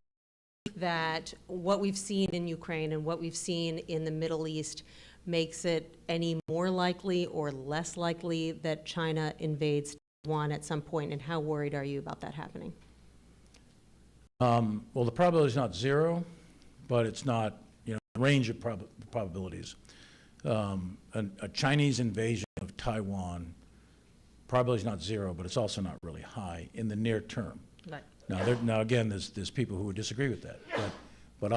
think that what we've seen in Ukraine and what we've seen in the Middle East makes it any more likely or less likely that China invades Taiwan at some point, and how worried are you about that happening? Well, the probability is not zero, but it's not, a range of probabilities. A Chinese invasion of Taiwan probability is not zero, but it's also not really high in the near term. Right. Now again, there's people who would disagree with that, but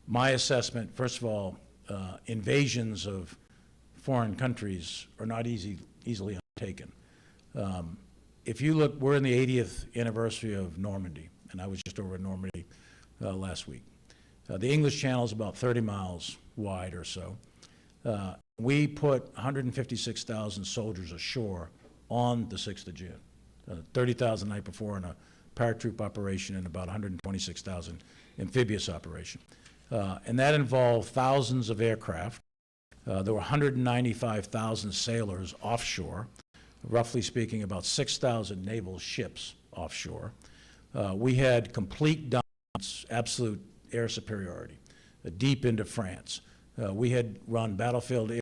my assessment, first of all, invasions of foreign countries are not easily undertaken. If you look, we're in the 80th anniversary of Normandy, and I was just over in Normandy last week. The English Channel is about 30 miles wide or so. We put 156,000 soldiers ashore on the 6th of June, 30,000 the night before in a paratroop operation and about 126,000 amphibious operation. And that involved thousands of aircraft. There were 195,000 sailors offshore, roughly speaking about 6,000 naval ships offshore. We had complete dominance, absolute air superiority, deep into France. We had run battlefield air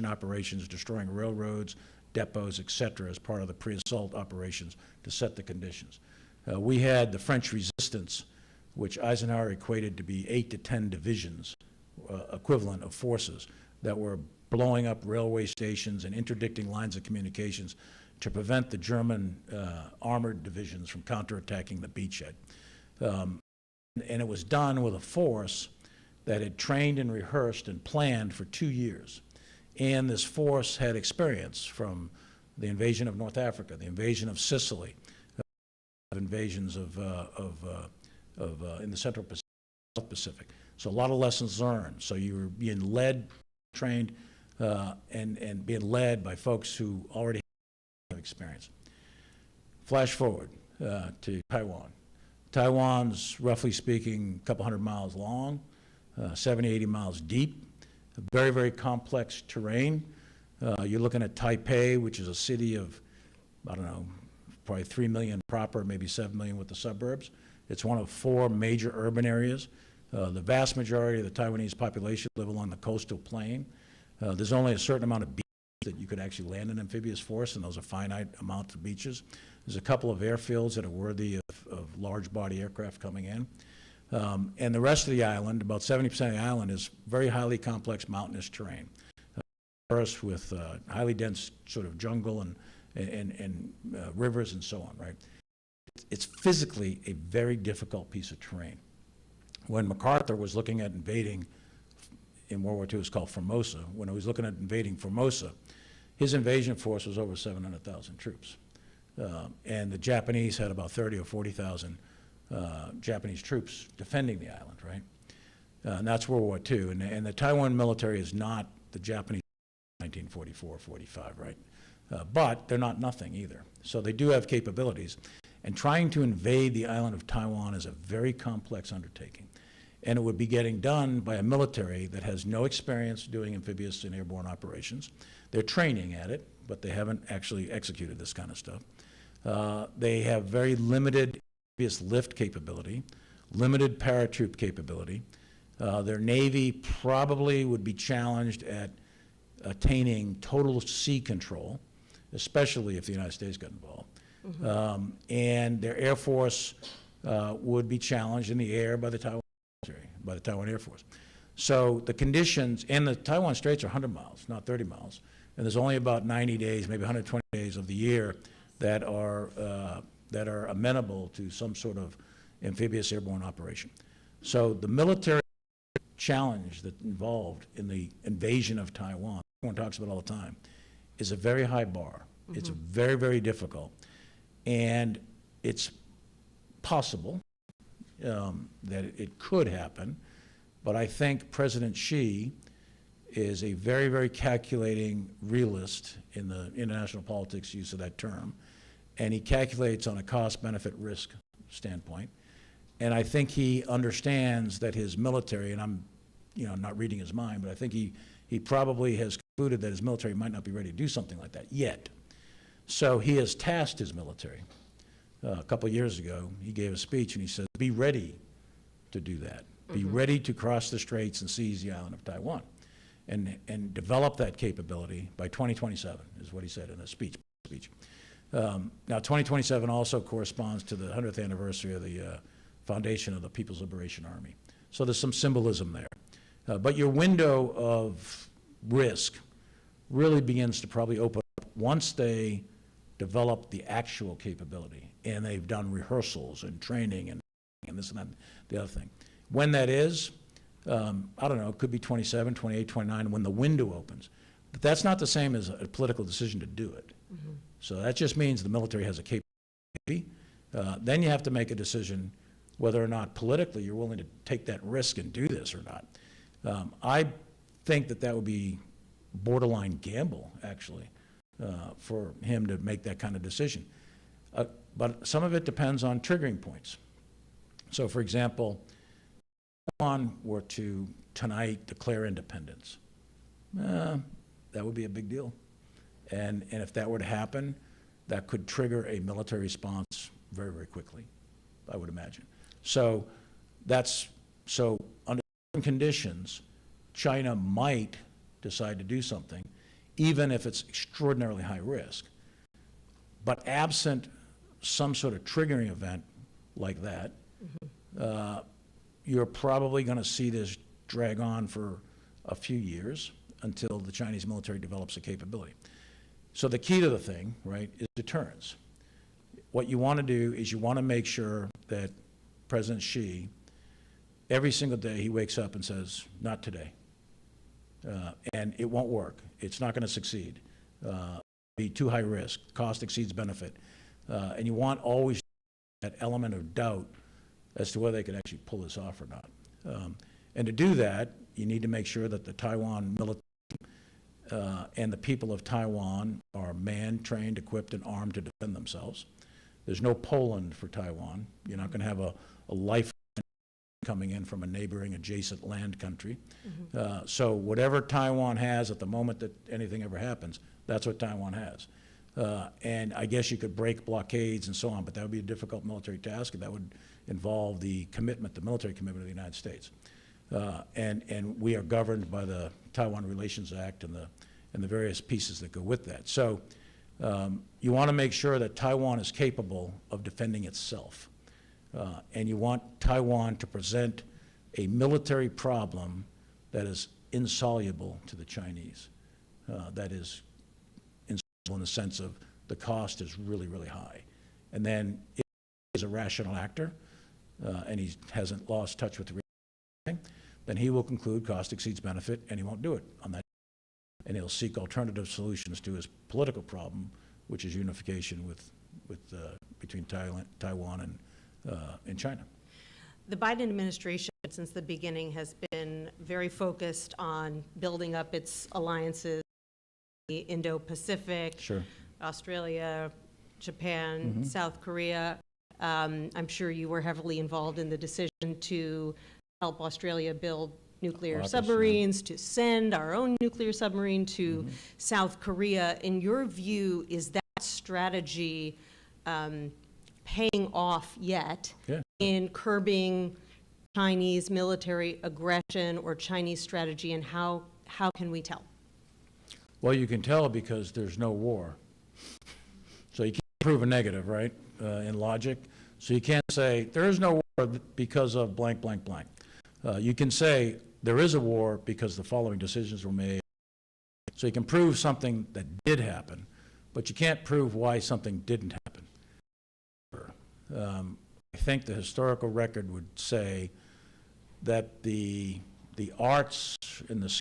operations, destroying railroads, depots, et cetera, as part of the pre-assault operations to set the conditions. We had the French resistance, which Eisenhower equated to be 8 to 10 divisions equivalent of forces that were blowing up railway stations and interdicting lines of communications to prevent the German armored divisions from counterattacking the beachhead. And it was done with a force that had trained and rehearsed and planned for 2 years. And this force had experience from the invasion of North Africa, the invasion of Sicily, invasions of in the Central Pacific. So a lot of lessons learned. So you were being led, trained, and being led by folks who already have experience. Flash forward to Taiwan. Taiwan's, roughly speaking, a couple hundred miles long, 70, 80 miles deep, very, very complex terrain. You're looking at Taipei, which is a city of, I don't know, probably 3 million proper, maybe 7 million with the suburbs. It's one of 4 major urban areas. The vast majority of the Taiwanese population live along the coastal plain. There's only a certain amount of beaches that you could actually land an amphibious force, and those are finite amounts of beaches. There's a couple of airfields that are worthy of large body aircraft coming in. And the rest of the island, about 70% of the island, is very highly complex mountainous terrain. Forest with highly dense sort of jungle and rivers and so on, right? It's physically a very difficult piece of terrain. When MacArthur was looking at invading in World War II was called Formosa. When he was looking at invading Formosa, his invasion force was over 700,000 troops. And the Japanese had about 30 or 40,000 Japanese troops defending the island, right? And that's World War II. And the Taiwan military is not the Japanese 1944, 45, right? But they're not nothing either. So they do have capabilities. And trying to invade the island of Taiwan is a very complex undertaking. And it would be getting done by a military that has no experience doing amphibious and airborne operations. They're training at it, but they haven't actually executed this kind of stuff. They have very limited amphibious lift capability, limited paratroop capability. Their Navy probably would be challenged at attaining total sea control, especially if the United States got involved. Mm-hmm. And their Air Force would be challenged in the air by the Taiwan military, by the Taiwan Air Force. So the conditions, and the Taiwan Straits are 100 miles, not 30 miles, and there's only about 90 days, maybe 120 days of the year that are amenable to some sort of amphibious airborne operation. So the military challenge that's involved in the invasion of Taiwan, everyone talks about all the time, is a very high bar. Mm-hmm. It's very, very difficult. And it's possible that it could happen, but I think President Xi is a very, very calculating realist in the international politics use of that term, and he calculates on a cost-benefit risk standpoint. And I think he understands that his military, and I'm not reading his mind, but I think he probably has concluded that his military might not be ready to do something like that yet. So he has tasked his military. A couple of years ago, he gave a speech and he said, be ready to do that. Be ready to cross the straits and seize the island of Taiwan and develop that capability by 2027, is what he said in a speech. Now, 2027 also corresponds to the 100th anniversary of the foundation of the People's Liberation Army. So there's some symbolism there. But your window of risk really begins to probably open up once they develop the actual capability and they've done rehearsals and training and this and that, the other thing. When that is, I don't know, it could be 27, 28, 29 when the window opens. But that's not the same as a political decision to do it. Mm-hmm. So that just means the military has a capability. Then you have to make a decision whether or not politically you're willing to take that risk and do this or not. I think that would be borderline gamble, actually, for him to make that kind of decision. But some of it depends on triggering points. So, for example, if Taiwan were to tonight declare independence, that would be a big deal. And if that were to happen, that could trigger a military response very, very quickly, I would imagine. So under certain conditions, China might decide to do something, even if it's extraordinarily high risk. But absent some sort of triggering event like that, you're probably going to see this drag on for a few years until the Chinese military develops a capability. So the key to the thing, right, is deterrence. What you want to do is you want to make sure that President Xi, every single day he wakes up and says, not today. And it won't work. It's not going to succeed. It'll be too high risk. Cost exceeds benefit. And you want always that element of doubt as to whether they can actually pull this off or not. And to do that, you need to make sure that the Taiwan military and the people of Taiwan are manned, trained, equipped, and armed to defend themselves. There's no Poland for Taiwan. You're not going to have a life coming in from a neighboring adjacent land country. So whatever Taiwan has at the moment that anything ever happens, that's what Taiwan has. And I guess you could break blockades and so on, but that would be a difficult military task, and that would involve the commitment, the military commitment of the United States. And we are governed by the Taiwan Relations Act and the various pieces that go with that. So you want to make sure that Taiwan is capable of defending itself. And you want Taiwan to present a military problem that is insoluble to the Chinese. That is insoluble in the sense of the cost is really, really high. And then if he is a rational actor, and he hasn't lost touch with the reality, then he will conclude cost exceeds benefit, and he won't do it on that. And he'll seek alternative solutions to his political problem, which is unification between Taiwan and China. The Biden administration, since the beginning, has been very focused on building up its alliances, the Indo-Pacific, Sure. Australia, Japan, South Korea. I'm sure you were heavily involved in the decision to help Australia build nuclear submarines, to send our own nuclear submarine to South Korea. In your view, is that strategy paying off yet in curbing Chinese military aggression or Chinese strategy, and how can we tell? Well, you can tell because there's no war. So you can't prove a negative, right, in logic. So you can't say, there is no war because of blank, blank, blank. You can say, there is a war because the following decisions were made. So you can prove something that did happen, but you can't prove why something didn't happen. I think the historical record would say that the arts and the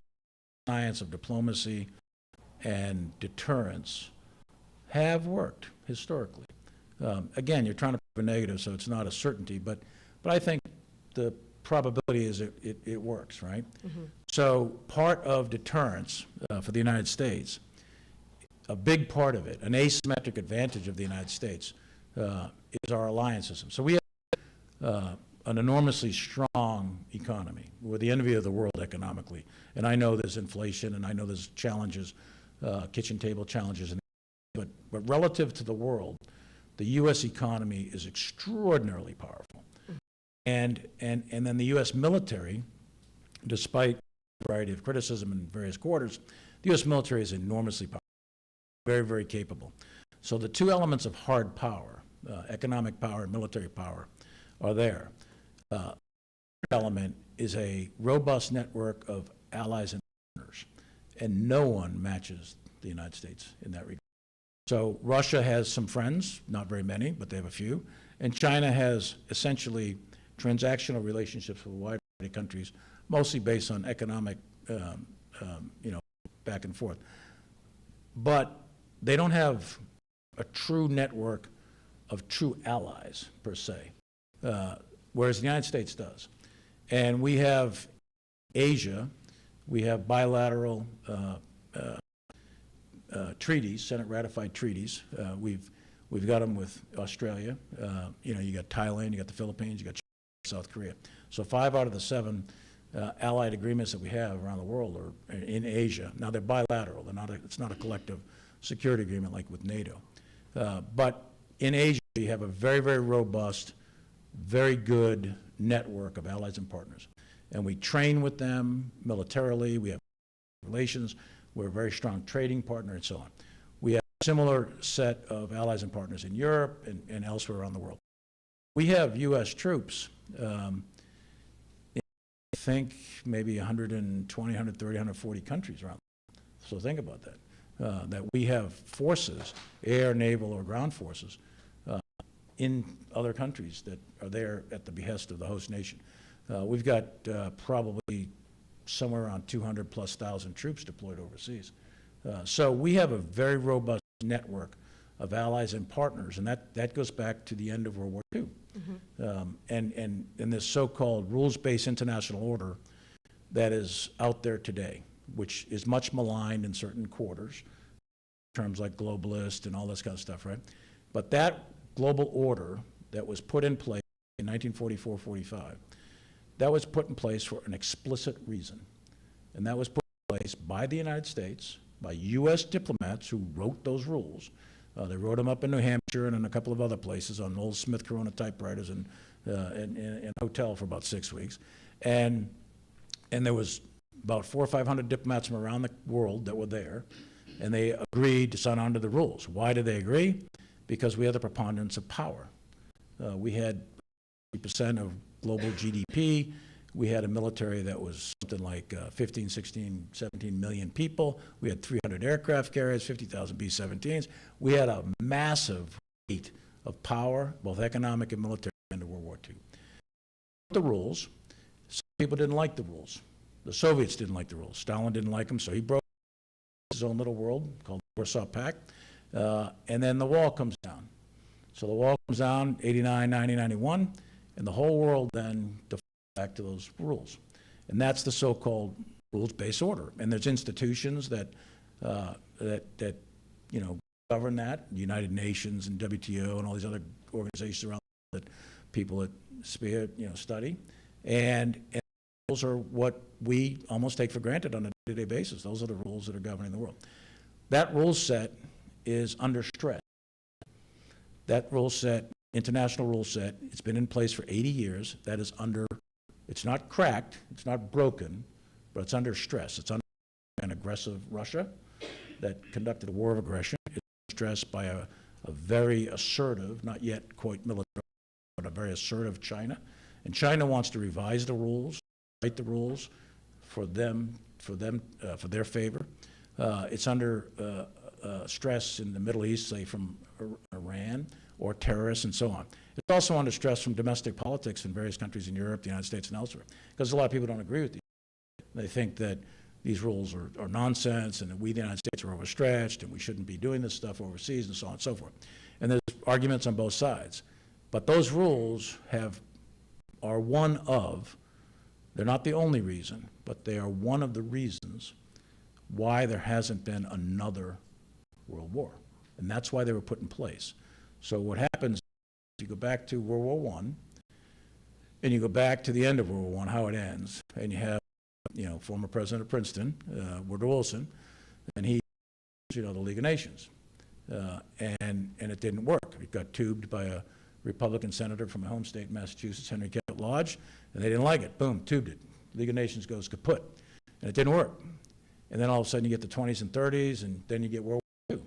science of diplomacy and deterrence have worked historically. Again, you're trying to prove a negative, so it's not a certainty, but I think the probability is it works, right? So part of deterrence for the United States, a big part of it, an asymmetric advantage of the United States, is our alliance system. So we have an enormously strong economy. We're the envy of the world economically. And I know there's inflation, and I know there's challenges, kitchen table challenges, but relative to the world, the U.S. economy is extraordinarily powerful. And then the U.S. military, despite a variety of criticism in various quarters, the U.S. military is enormously powerful, very, very capable. So the two elements of hard power, economic power and military power, are there. The element is a robust network of allies and partners, and no one matches the United States in that regard. So Russia has some friends, not very many, but they have a few, and China has essentially transactional relationships with a wide variety of countries, mostly based on economic, back and forth. But they don't have a true network of true allies, per se, whereas the United States does. And we have Asia, we have bilateral treaties, Senate-ratified treaties. We've got them with Australia. You got Thailand, you got the Philippines, you got South Korea. So 5 out of the 7 allied agreements that we have around the world are in Asia. Now they're bilateral. It's not a collective security agreement like with NATO. But in Asia, we have a very, very robust, very good network of allies and partners. And we train with them militarily. We have relations. We're a very strong trading partner and so on. We have a similar set of allies and partners in Europe and elsewhere around the world. We have U.S. troops in, I think, maybe 120, 130, 140 countries around. So think about that. That we have forces, air, naval, or ground forces, in other countries that are there at the behest of the host nation. We've got probably somewhere around 200,000+ troops deployed overseas. So we have a very robust network of allies and partners, and that goes back to the end of World War II. And this so-called rules-based international order that is out there today, which is much maligned in certain quarters, terms like globalist and all this kind of stuff, right? But that global order that was put in place in 1944-45, that was put in place for an explicit reason. And that was put in place by the United States, by U.S. diplomats who wrote those rules. They wrote them up in New Hampshire and in a couple of other places on old Smith Corona typewriters and in a hotel for about 6 weeks. And there was about 400 or 500 diplomats from around the world that were there, and they agreed to sign on to the rules. Why did they agree? Because we had the preponderance of power. We had 50% of global GDP. We had a military that was something like 15, 16, 17 million people. We had 300 aircraft carriers, 50,000 B-17s. We had a massive weight of power, both economic and military, in World War II. The rules, people didn't like the rules. The Soviets didn't like the rules. Stalin didn't like them, so he broke his own little world called the Warsaw Pact. And then the wall comes down. So the wall comes down, 89, 90, 91, and the whole world then defaults back to those rules. And that's the so-called rules-based order. And there's institutions that govern that, the United Nations and WTO and all these other organizations around that people at SPEAR, study. And rules are what we almost take for granted on a day-to-day basis. Those are the rules that are governing the world. That rule set is under stress. That rule set, international rule set, it's been in place for 80 years. That is it's not cracked, it's not broken, but it's under stress. It's under an aggressive Russia that conducted a war of aggression. It's stressed by a very assertive, not yet quite military, but a very assertive China. And China wants to revise the rules, write the rules for their favor. It's under stress in the Middle East, say from Iran or terrorists and so on. It's also under stress from domestic politics in various countries in Europe, the United States, and elsewhere, because a lot of people don't agree with these. They think that these rules are nonsense and that we, the United States, are overstretched and we shouldn't be doing this stuff overseas and so on and so forth. And there's arguments on both sides. But those rules are one of, they're not the only reason, but they are one of the reasons why there hasn't been another World War. And that's why they were put in place. So what happens, you go back to World War I, and you go back to the end of World War I, how it ends, and you have, former president of Princeton, Woodrow Wilson, and he, the League of Nations. And it didn't work. It got tubed by a Republican senator from my home state, Massachusetts, Henry Cabot Lodge, and they didn't like it. Boom, tubed it. League of Nations goes kaput. And it didn't work. And then all of a sudden you get the 20s and 30s, and then you get World War II.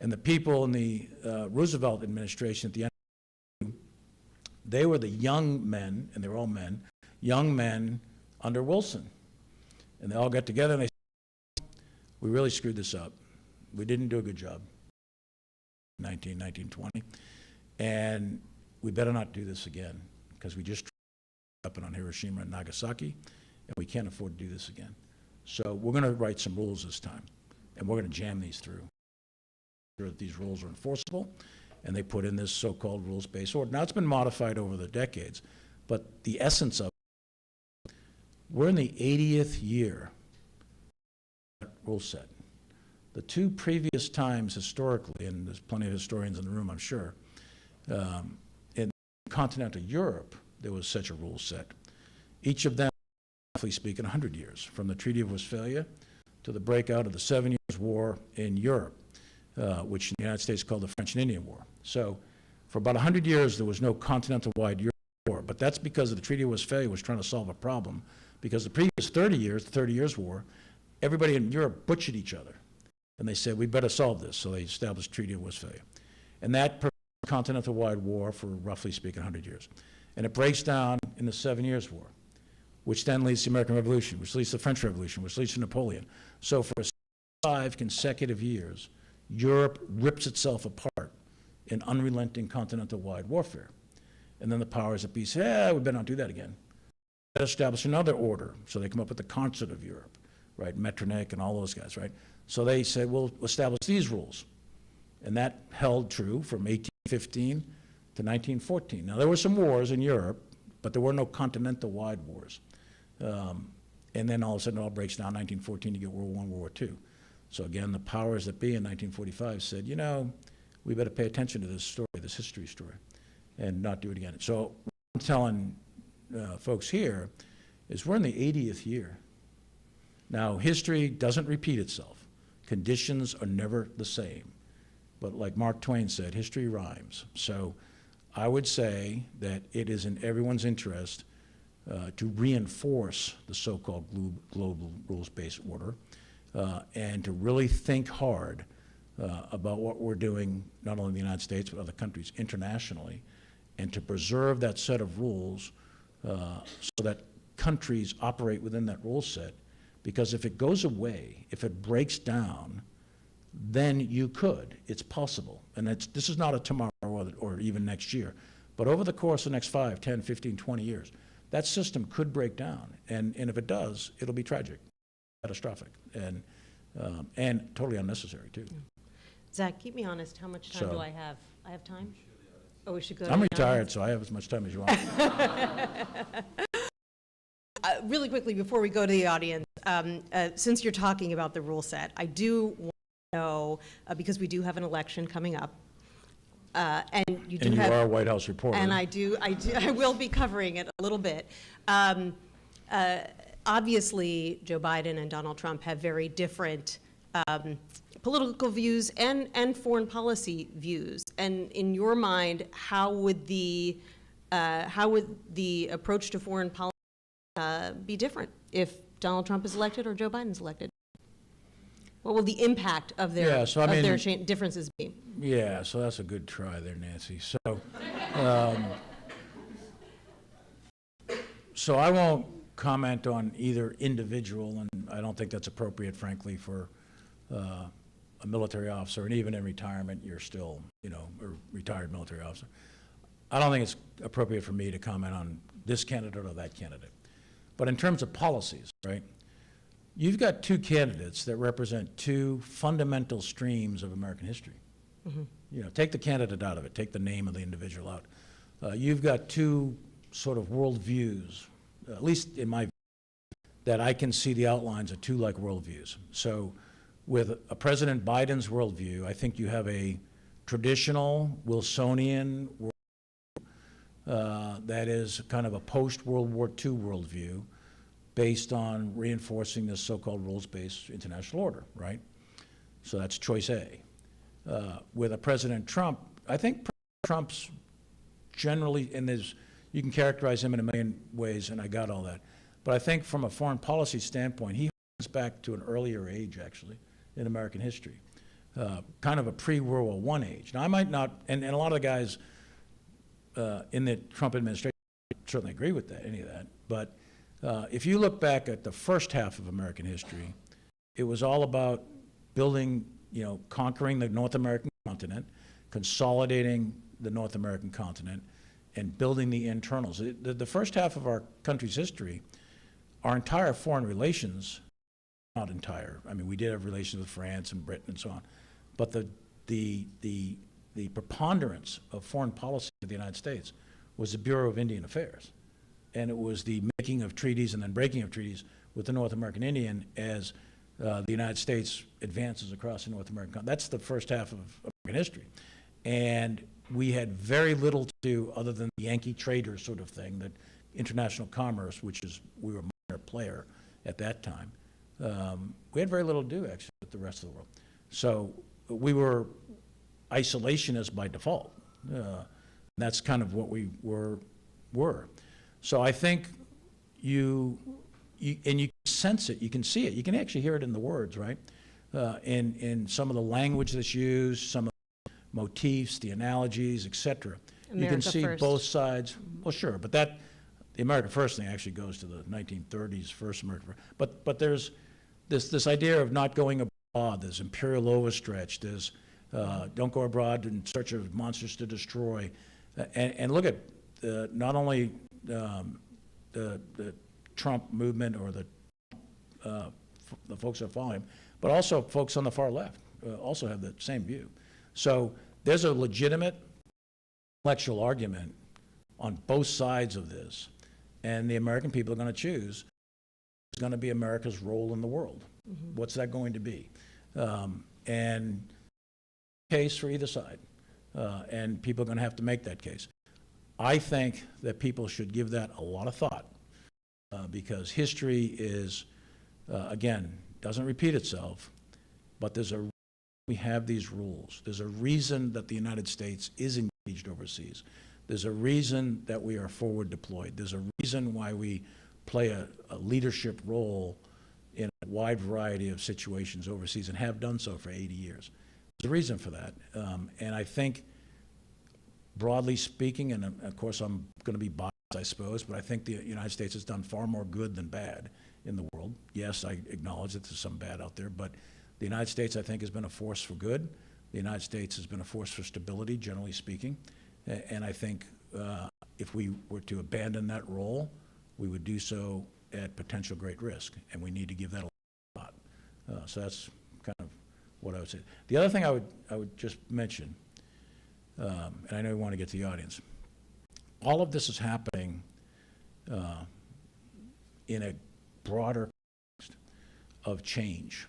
And the people in the Roosevelt administration at the end, they were the young men, and they were all men, young men under Wilson. And they all got together and they said, we really screwed this up. We didn't do a good job, 1920. And we better not do this again, because we just up on Hiroshima and Nagasaki, and we can't afford to do this again. So we're going to write some rules this time, and we're going to jam these through. Sure that these rules are enforceable, and they put in this so-called rules-based order. Now, it's been modified over the decades, but the essence of it, we're in the 80th year of that rule set. The two previous times historically, and there's plenty of historians in the room, I'm sure, in continental Europe, there was such a rule set. Each of them, roughly speaking, 100 years, from the Treaty of Westphalia to the breakout of the 7 Years' War in Europe, which in the United States called the French and Indian War. So for about 100 years, there was no continental-wide Europe war, but that's because the Treaty of Westphalia was trying to solve a problem, because the previous 30 years, the 30 Years' War, everybody in Europe butchered each other. And they said, we better solve this, so they established Treaty of Westphalia. And that continental-wide war for, roughly speaking, 100 years. And it breaks down in the 7 Years' War, which then leads to the American Revolution, which leads to the French Revolution, which leads to Napoleon. So for 5 consecutive years, Europe rips itself apart in unrelenting continental-wide warfare. And then the powers that be say, we better not do that again. They establish another order, so they come up with the Concert of Europe, right, Metternich and all those guys, right? So they said, we'll establish these rules. And that held true from 1815 to 1914. Now, there were some wars in Europe, but there were no continental-wide wars. And then all of a sudden, it all breaks down. 1914, you get World War I, World War II. So again, the powers that be in 1945 said, we better pay attention to this story, this history story, and not do it again. So what I'm telling folks here is we're in the 80th year. Now, history doesn't repeat itself. Conditions are never the same. But like Mark Twain said, history rhymes. So I would say that it is in everyone's interest to reinforce the so-called global rules-based order and to really think hard about what we're doing, not only in the United States, but other countries internationally, and to preserve that set of rules so that countries operate within that rule set. Because if it goes away, if it breaks down, then you could. It's possible. And this is not a tomorrow or even next year. But over the course of the next 5, 10, 15, 20 years, that system could break down. And if it does, it'll be tragic, catastrophic, and totally unnecessary, too. Zach, keep me honest. How much time So- do I have? I have time? Oh, we should go. I'm to retired, so I have as much time as you want. Really quickly, before we go to the audience, since you're talking about the rule set, I do want to know, because we do have an election coming up, and you do And you have. are a White House reporter. And I will be covering it a little bit. Obviously, Joe Biden and Donald Trump have very different political views and foreign policy views. And in your mind, how would the approach to foreign policy be different if Donald Trump is elected or Joe Biden is elected? What will the impact of their Yeah, so I mean- their differences be? Yeah, so that's a good try there, Nancy. So I won't comment on either individual, and I don't think that's appropriate, frankly, for a military officer, and even in retirement, you're still, a retired military officer. I don't think it's appropriate for me to comment on this candidate or that candidate. But in terms of policies, right, you've got two candidates that represent two fundamental streams of American history. Mm-hmm. Take the candidate out of it, take the name of the individual out. You've got two sort of worldviews, at least in my view, that I can see the outlines of two like worldviews. So with President Biden's worldview, I think you have a traditional Wilsonian worldview that is kind of a post-World War II worldview based on reinforcing this so-called rules-based international order, right? So that's choice A. With a President Trump, I think President Trump's generally, and you can characterize him in a million ways, and I got all that. But I think from a foreign policy standpoint, he harkens back to an earlier age, actually, in American history, kind of a pre-World War I age. Now, I might not, and a lot of the guys in the Trump administration certainly agree with that, any of that, but if you look back at the first half of American history, it was all about building, conquering the North American continent, consolidating the North American continent, and building the internals. The first half of our country's history, our entire foreign relations, not entire, I mean, we did have relations with France and Britain and so on, but the preponderance of foreign policy of the United States was the Bureau of Indian Affairs. And it was the making of treaties and then breaking of treaties with the North American Indian as the United States advances across the North American continent. That's the first half of American history. And we had very little to do other than the Yankee trader sort of thing, that international commerce, we were a minor player at that time. We had very little to do, actually, with the rest of the world. So we were isolationists by default. That's kind of what we were. So I think you can sense it, you can see it, you can actually hear it in the words, right? In some of the language that's used, some of the motifs, the analogies, et cetera. You can see both sides. Well, sure, but the America First thing actually goes to the 1930s, first America First. But there's this idea of not going abroad, there's imperial overstretch, there's don't go abroad in search of monsters to destroy. And look at not only the Trump movement or the folks that follow him, but also folks on the far left also have the same view. So there's a legitimate intellectual argument on both sides of this, and the American people are going to choose what's going to be America's role in the world. Mm-hmm. What's that going to be? And case for either side, and people are going to have to make that case. I think that people should give that a lot of thought, because history is, again, doesn't repeat itself, but we have these rules. There's a reason that the United States is engaged overseas. There's a reason that we are forward deployed. There's a reason why we play a leadership role in a wide variety of situations overseas and have done so for 80 years. There's a reason for that. And I think, broadly speaking, and of course I'm going to be biased, I suppose, but I think the United States has done far more good than bad in the world. Yes, I acknowledge that there's some bad out there, but the United States, I think, has been a force for good. The United States has been a force for stability, generally speaking. And I think if we were to abandon that role, we would do so at potential great risk, and we need to give that a thought. So that's kind of what I would say. The other thing I would just mention, and I know we want to get to the audience, all of this is happening in a broader context of change.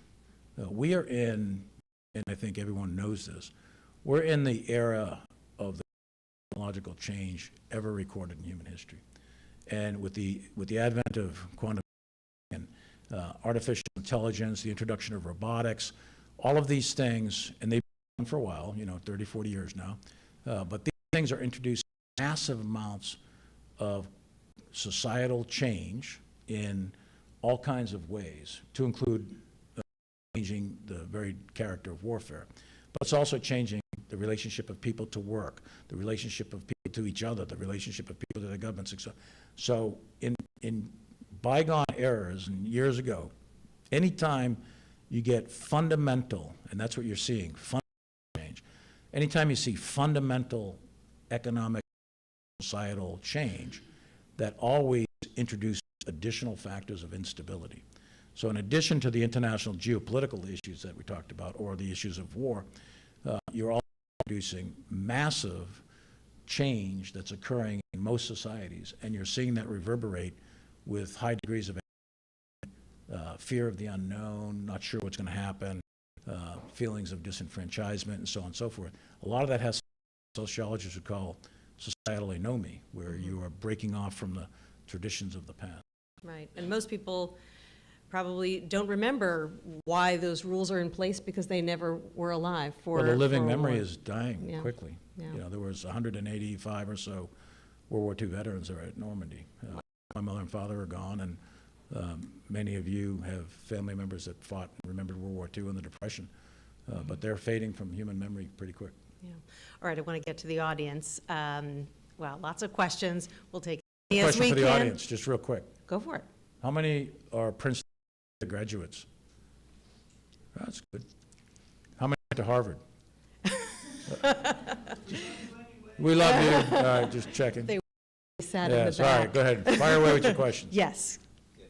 We are in, and I think everyone knows this, we're in the era of the technological change ever recorded in human history. And with the advent of quantum and artificial intelligence, the introduction of robotics, all of these things, and they've been for a while, 30, 40 years now, but these things are introducing massive amounts of societal change in all kinds of ways, to include changing the very character of warfare. But it's also changing the relationship of people to work, the relationship of people to each other, the relationship of people to their governments, etc. So in bygone eras and years ago, anytime you get fundamental, and that's what you're seeing, fundamental change, anytime you see fundamental economic, societal change, that always introduces additional factors of instability. So in addition to the international geopolitical issues that we talked about, or the issues of war, you're also introducing massive change that's occurring in most societies, and you're seeing that reverberate with high degrees of fear of the unknown, not sure what's going to happen, feelings of disenfranchisement, and so on and so forth. A lot of that has sociologists would call societal anomie, where you are breaking off from the traditions of the past. Right, and most people probably don't remember why those rules are in place because they never were alive for. Well, the living for a memory war. is dying quickly. Yeah. There was 185 or so World War II veterans there at Normandy. My mother and father are gone, and many of you have family members that fought and remembered World War II and the Depression, but they're fading from human memory pretty quick. Yeah. All right, I want to get to the audience. Well, lots of questions. We'll take as we Question for the can. audience, just real quick. Go for it. How many are Princeton graduates? That's good. How many went to Harvard? We love you. All right, just checking. They sat in the Yes, all back. right, go ahead. Fire away with your questions. Yes. Yes.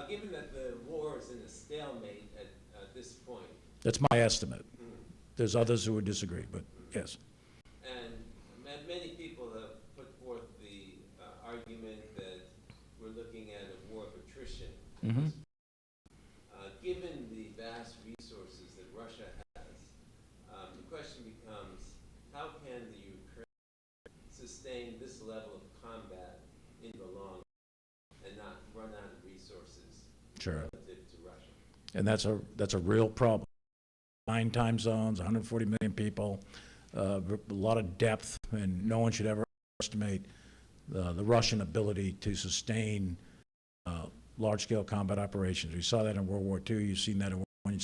Given that the war is in a stalemate at this point, That's my estimate. There's others who would disagree, but yes. and many people have put forth the argument that we're looking at a war of attrition. Mm-hmm. Given the vast resources that Russia has, the question becomes, how can the Ukraine sustain this level of combat in the long run and not run out of resources Sure. relative to Russia? And that's a real problem. 9 time zones, 140 million people, a lot of depth, and no one should ever underestimate the Russian ability to sustain large-scale combat operations. We saw that in World War II. You've seen that in World War I,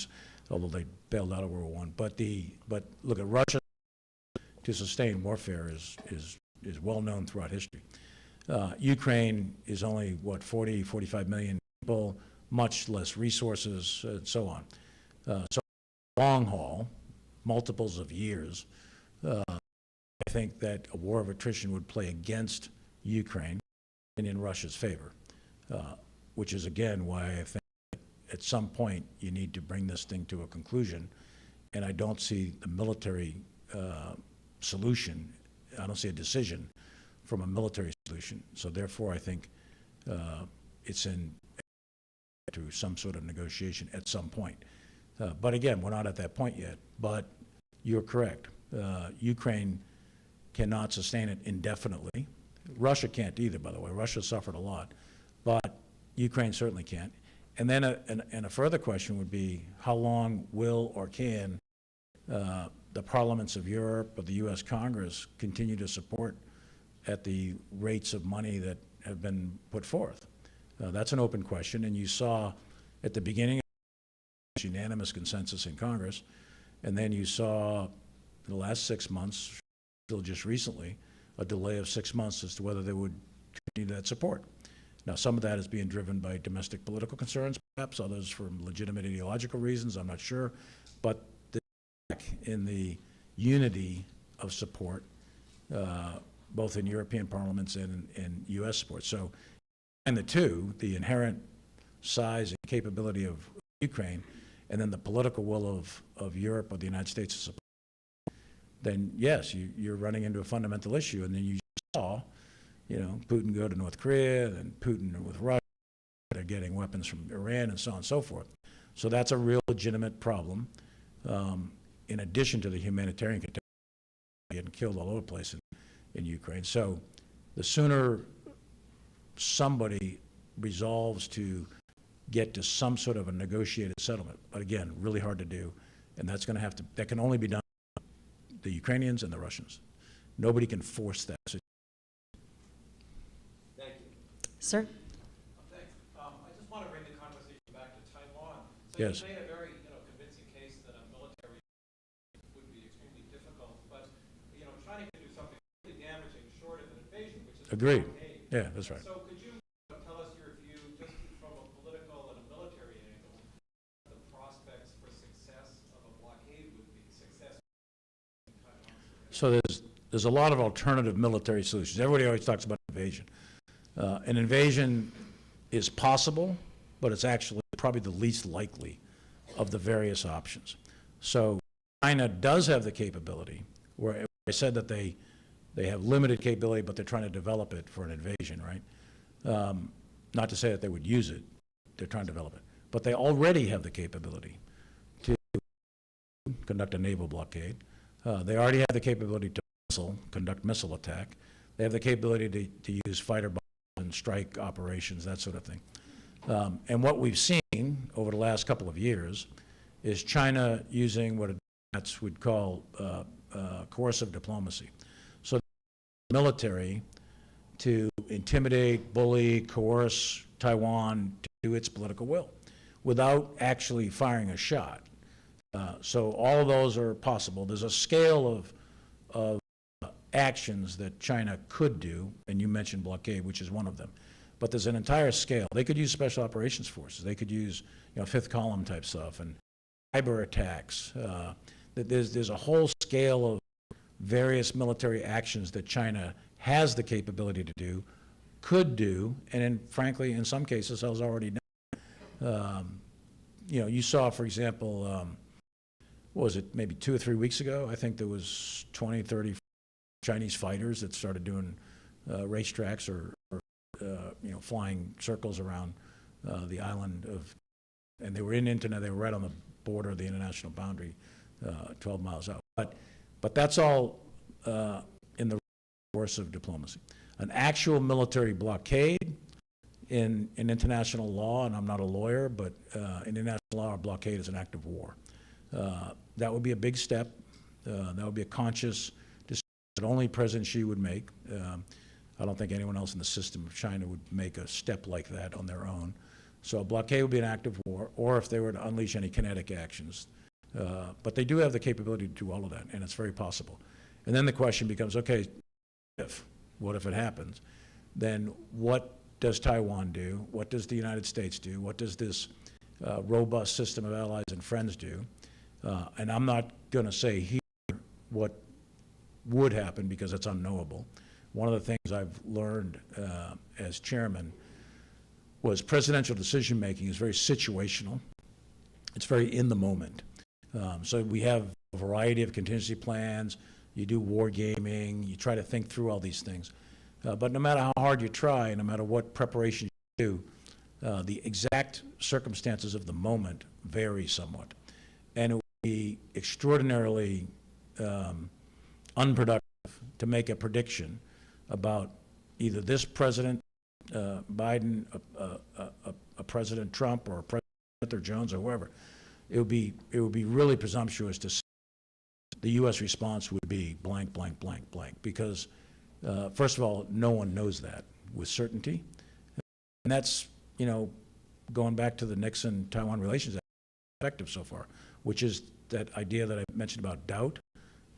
although they bailed out of World War I. But look, at Russia to sustain warfare is well known throughout history. Ukraine is only, 45 million people, much less resources, and so on. So long haul, multiples of years, I think that a war of attrition would play against Ukraine and in Russia's favor, which is, again, why I think at some point you need to bring this thing to a conclusion. And I don't see the military solution. I don't see a decision from a military solution. So therefore, I think it's in to some sort of negotiation at some point. But again, we're not at that point yet. But you're correct. Ukraine cannot sustain it indefinitely. Russia can't either, by the way. Russia suffered a lot. But Ukraine certainly can't. And then a further question would be, how long will or can the parliaments of Europe or the U.S. Congress continue to support at the rates of money that have been put forth? That's an open question. And you saw at the beginning unanimous consensus in Congress, and then you saw in the last 6 months, still just recently, a delay of 6 months as to whether they would continue that support. Now, some of that is being driven by domestic political concerns, perhaps others from legitimate ideological reasons, I'm not sure, but in the unity of support, both in European parliaments and in U.S. support. So the two, the inherent size and capability of Ukraine, and then the political will of Europe or the United States to support, then yes, you're running into a fundamental issue. And then you saw, Putin go to North Korea, and Putin with Russia, they're getting weapons from Iran and so on and so forth. So that's a real legitimate problem, in addition to the humanitarian catastrophe, getting killed all over the place in Ukraine. So the sooner somebody resolves to get to some sort of a negotiated settlement, but again, really hard to do, and that can only be done by the Ukrainians and the Russians. Nobody can force that. Thank you. Sir? Thanks. I just want to bring the conversation back to Taiwan. So Yes. you made a very convincing case that a military would be extremely difficult, but China can do something really damaging short of an invasion, which is Agreed. a blockade. Yeah, that's right. So could you tell us your view, just from a political and a military angle, the prospects for success of a blockade would be success in Taiwan? So there's a lot of alternative military solutions. Everybody always talks about invasion. An invasion is possible, but it's actually probably the least likely of the various options. So China does have the capability, where I said that they have limited capability, but they're trying to develop it for an invasion, right? Not to say that they would use it, they're trying to develop it. But they already have the capability to conduct a naval blockade. They already have the capability to conduct missile attack. They have the capability to use fighter bombs and strike operations, that sort of thing. And what we've seen over the last couple of years is China using what Democrats would call coercive diplomacy. So the military to intimidate, bully, coerce Taiwan to do its political will without actually firing a shot. So all of those are possible. There's a scale of actions that China could do, and you mentioned blockade, which is one of them. But there's an entire scale. They could use special operations forces. They could use fifth column type stuff and cyber attacks. There's a whole scale of various military actions that China has the capability to do, could do, and frankly, in some cases, has already done. You saw, for example, what was it, maybe 2 or 3 weeks ago? I think there was 20, 30 Chinese fighters that started doing racetracks or flying circles around the island of, and they were they were right on the border of the international boundary, 12 miles out. But that's all in the course of diplomacy. An actual military blockade in international law, and I'm not a lawyer, but in international law, a blockade is an act of war. That would be a big step. That would be a conscious decision that only President Xi would make. I don't think anyone else in the system of China would make a step like that on their own. So a blockade would be an act of war, or if they were to unleash any kinetic actions. But they do have the capability to do all of that, and it's very possible. And then the question becomes, okay, what if it happens? Then what does Taiwan do? What does the United States do? What does this robust system of allies and friends do? And I'm not going to say here what would happen because it's unknowable. One of the things I've learned as chairman was presidential decision-making is very situational. It's very in the moment. So we have a variety of contingency plans. You do war gaming. You try to think through all these things. But no matter how hard you try, no matter what preparation you do, the exact circumstances of the moment vary somewhat. And it would be extraordinarily unproductive to make a prediction about either this President Biden, a President Trump, or a President Jones, or whoever. It would be really presumptuous to say the U.S. response would be blank, blank, blank, blank, because first of all, no one knows that with certainty, and that's going back to the Nixon-Taiwan Relations Act, effective so far, which is that idea that I mentioned about doubt.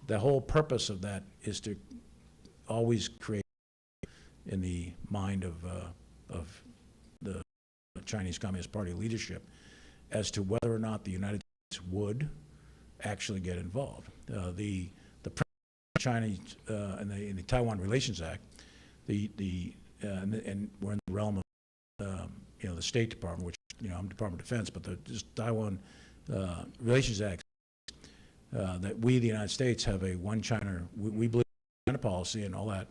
The whole purpose of that is to always create in the mind of the Chinese Communist Party leadership as to whether or not the United States would actually get involved. The Chinese in the Taiwan Relations Act, and we're in the realm of the State Department, which, I'm Department of Defense, but the just Taiwan Relations Act, that we, the United States, have a one China, we believe in China policy and all that,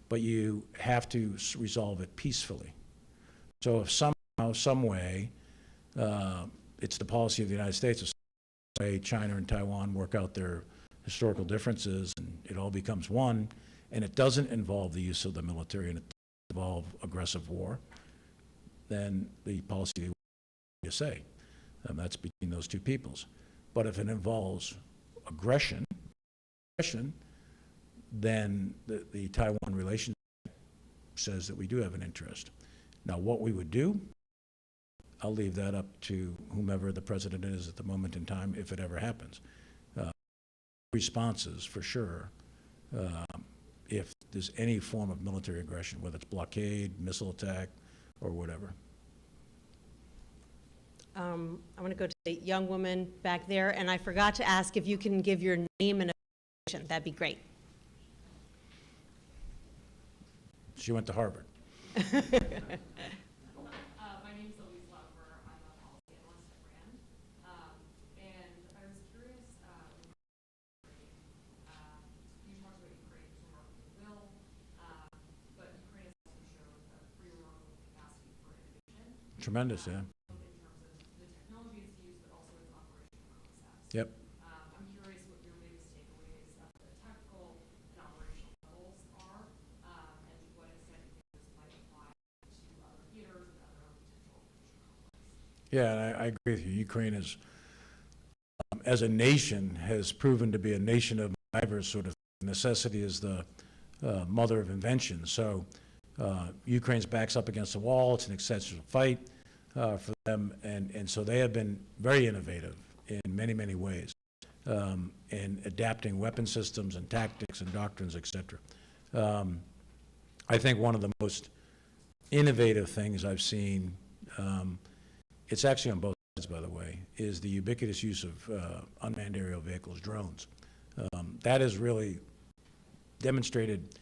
but you have to resolve it peacefully. So if somehow, some way, it's the policy of the United States, of some way China and Taiwan work out their historical differences and it all becomes one, and it doesn't involve the use of the military and it doesn't involve aggressive war, then the policy you say. That's between those two peoples. But if it involves aggression, then the Taiwan Relations Act says that we do have an interest. Now, what we would do, I'll leave that up to whomever the president is at the moment in time, if it ever happens. Responses, for sure, if there's any form of military aggression, whether it's blockade, missile attack, or whatever. I'm going to go to the young woman back there, and I forgot to ask if you can give your name and affiliation. That'd be great. She went to Harvard. My name is Louise Laufer. I'm a policy analyst at RAND. And I was curious, you talked about Ukraine as remarkably well, but Ukraine has also shown a pretty remarkable capacity for innovation. Tremendous, yeah. Both in terms of the technology it's used, but also its operational concepts. Yep. I'm curious what your biggest takeaways at the technical and operational levels are, and to what extent you think this might apply to other theaters and other potential conflicts. Yeah, and I agree with you. Ukraine is, as a nation, has proven to be a nation of divers, sort of. Necessity is the mother of invention. So Ukraine's backs up against the wall. It's an exceptional fight for them, and so they have been very innovative in many, many ways, in adapting weapon systems and tactics and doctrines, et cetera. I think one of the most innovative things I've seen, it's actually on both sides, by the way, is the ubiquitous use of unmanned aerial vehicles, drones. That has really demonstrated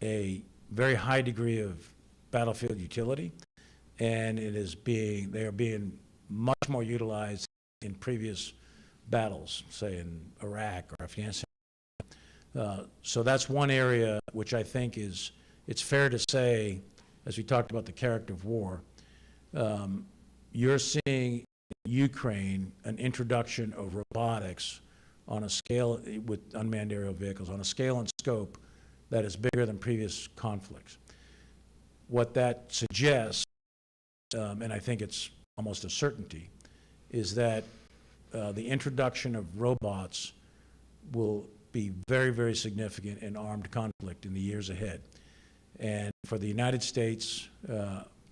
a very high degree of battlefield utility, and they are being much more utilized in previous battles, say in Iraq or Afghanistan. So that's one area which I think it's fair to say, as we talked about the character of war, you're seeing in Ukraine an introduction of robotics on a scale, with unmanned aerial vehicles, on a scale and scope that is bigger than previous conflicts. What that suggests, and I think it's almost a certainty, is that the introduction of robots will be very, very significant in armed conflict in the years ahead. And for the United States,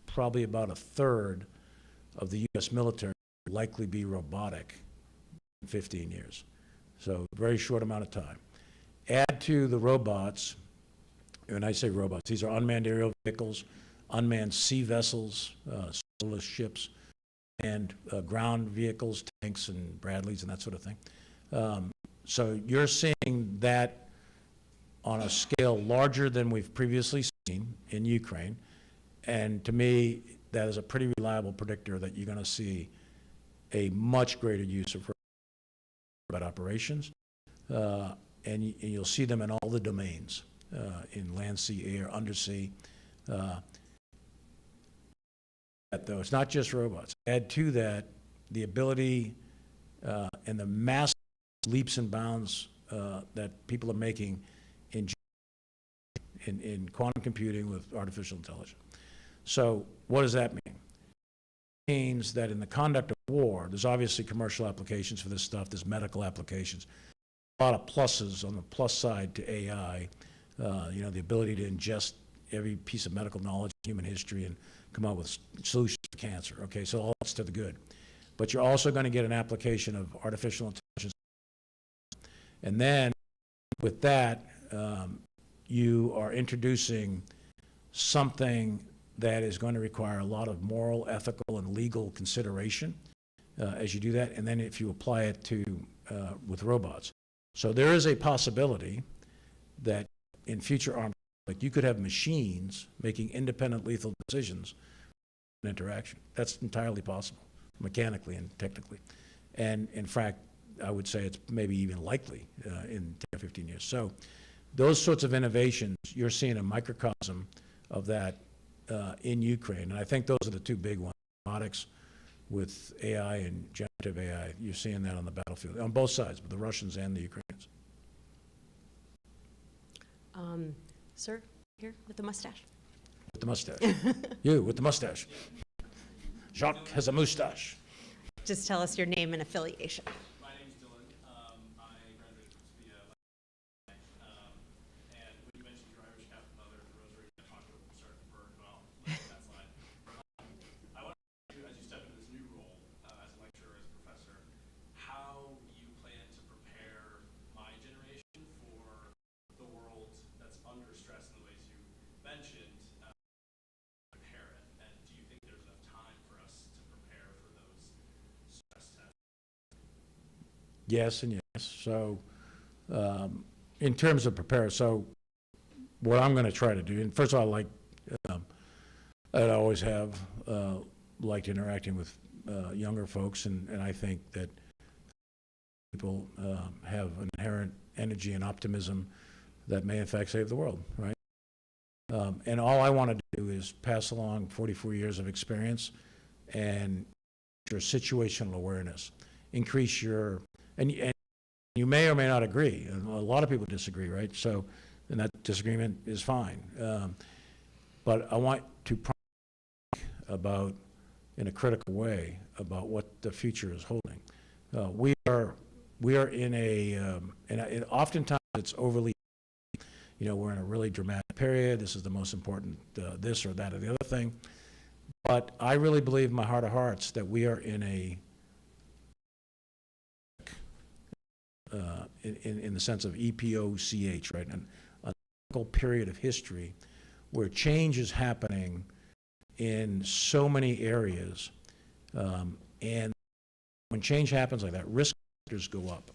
probably about a third of the U.S. military will likely be robotic in 15 years. So a very short amount of time. Add to the robots, and I say robots, these are unmanned aerial vehicles, unmanned sea vessels, solarless ships, and ground vehicles, tanks and Bradleys and that sort of thing. So you're seeing that on a scale larger than we've previously seen in Ukraine. And to me, that is a pretty reliable predictor that you're going to see a much greater use of robot operations. And you'll see them in all the domains, in land, sea, air, undersea. Though it's not just robots. Add to that the ability and the massive leaps and bounds that people are making in quantum computing with artificial intelligence. So what does that mean? It means that in the conduct of war, there's obviously commercial applications for this stuff, there's medical applications, a lot of pluses on the plus side to AI, the ability to ingest every piece of medical knowledge, human history, and come out with solutions for cancer. Okay, so all that's to the good. But you're also going to get an application of artificial intelligence. And then with that, you are introducing something that is going to require a lot of moral, ethical, and legal consideration as you do that, and then if you apply it to with robots. So there is a possibility that in future armed conflict, you could have machines making independent lethal decisions interaction. That's entirely possible, mechanically and technically. And in fact, I would say it's maybe even likely in 10 or 15 years. So those sorts of innovations, you're seeing a microcosm of that in Ukraine. And I think those are the two big ones, robotics with AI and generative AI. You're seeing that on the battlefield, on both sides, with the Russians and the Ukrainians. Sir, here with the mustache. With the mustache. You, with the mustache. Jacques has a mustache. Just tell us your name and affiliation. My name's Dylan. I graduated from SPIA and when you mentioned your Irish Catholic mother, the rosary, I talked to a certain bird, but I'll let that slide. I want to ask you, as you step into this new role as a lecturer, as a professor, how you plan to prepare my generation for the world that's under stress in the ways you mentioned, prepare it, and do you think there's enough time for us to prepare for those stress tests? Yes and yes. So in terms of prepare, so what I'm going to try to do, and first of all, I always have liked interacting with younger folks, and I think that people have an inherent energy and optimism that may in fact save the world, right? And all I want to do is pass along 44 years of experience and your situational awareness, increase your, and you may or may not agree. A lot of people disagree, right? So, and that disagreement is fine. But I want to about, in a critical way, about what the future is holding. We are in and oftentimes it's overly, we're in a really dramatic period. This is the most important, this or that or the other thing. But I really believe in my heart of hearts that we are in in the sense of EPOCH, right? A critical period of history where change is happening in so many areas. And when change happens like that, risk factors go up.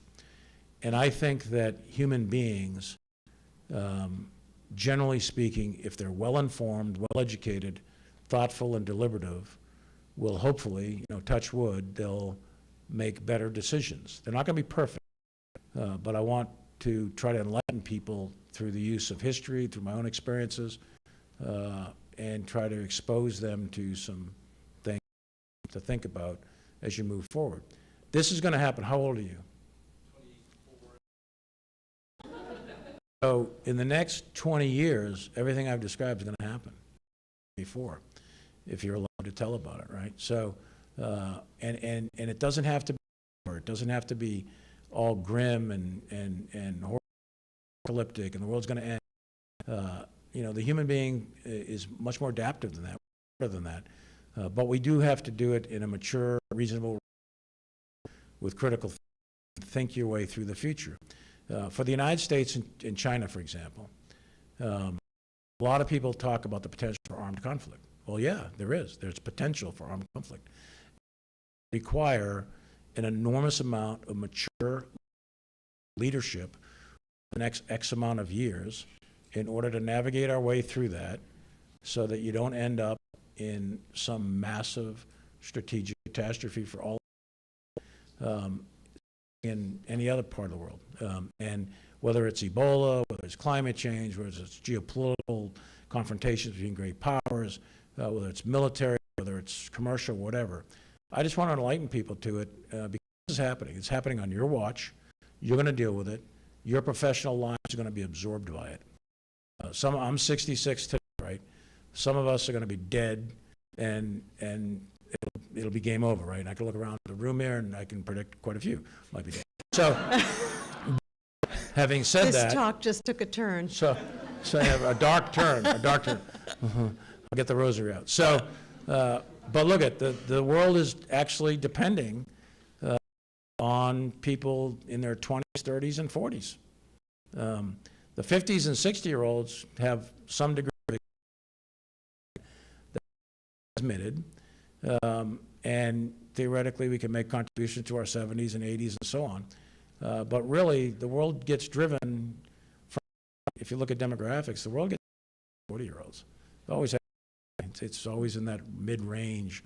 And I think that human beings, generally speaking, if they're well-informed, well-educated, thoughtful, and deliberative, will hopefully, touch wood, they'll make better decisions. They're not going to be perfect, but I want to try to enlighten people through the use of history, through my own experiences, and try to expose them to some things to think about as you move forward. This is going to happen. How old are you? 24. So in the next 20 years, everything I've described is going to happen before, if you're allowed to tell about it, right? So, and it doesn't have to be, or it doesn't have to be all grim and apocalyptic and the world's going to end. The human being is much more adaptive than that, but we do have to do it in a mature, reasonable, with critical think your way through the future. For the United States and China, for example, a lot of people talk about the potential for armed conflict. Well, yeah, there is. There's potential for armed conflict. It requires an enormous amount of mature leadership for the next X amount of years in order to navigate our way through that so that you don't end up in some massive strategic catastrophe for all in any other part of the world. And whether it's Ebola, whether it's climate change, whether it's geopolitical confrontations between great powers, whether it's military, whether it's commercial, whatever. I just want to enlighten people to it because this is happening. It's happening on your watch. You're going to deal with it. Your professional lives are going to be absorbed by it. I'm 66 today, right? Some of us are going to be dead, and it'll be game over, right? And I can look around the room here, and I can predict quite a few might be dead. So, having said that, This talk just took a turn. So I have a dark turn. I'll get the rosary out. So, but look at the world is actually depending on people in their 20s, 30s, and 40s. The 50s and 60-year-olds have some degree of transmitted, and theoretically we can make contributions to our 70s and 80s and so on. But really, the world gets driven from, if you look at demographics, the world gets 40-year-olds. Always have. It's always in that mid-range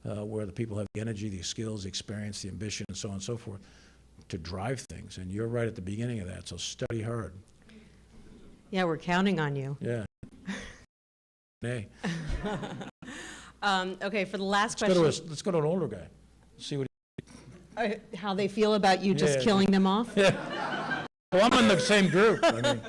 where the people have the energy, the skills, the experience, the ambition, and so on and so forth to drive things. And you're right at the beginning of that, so study hard. Yeah, we're counting on you. Yeah. Nay. Okay, for the last Let's question, go to an older guy. See what. how they feel about you just Yeah. killing them off? Well, I'm in the same group. I mean,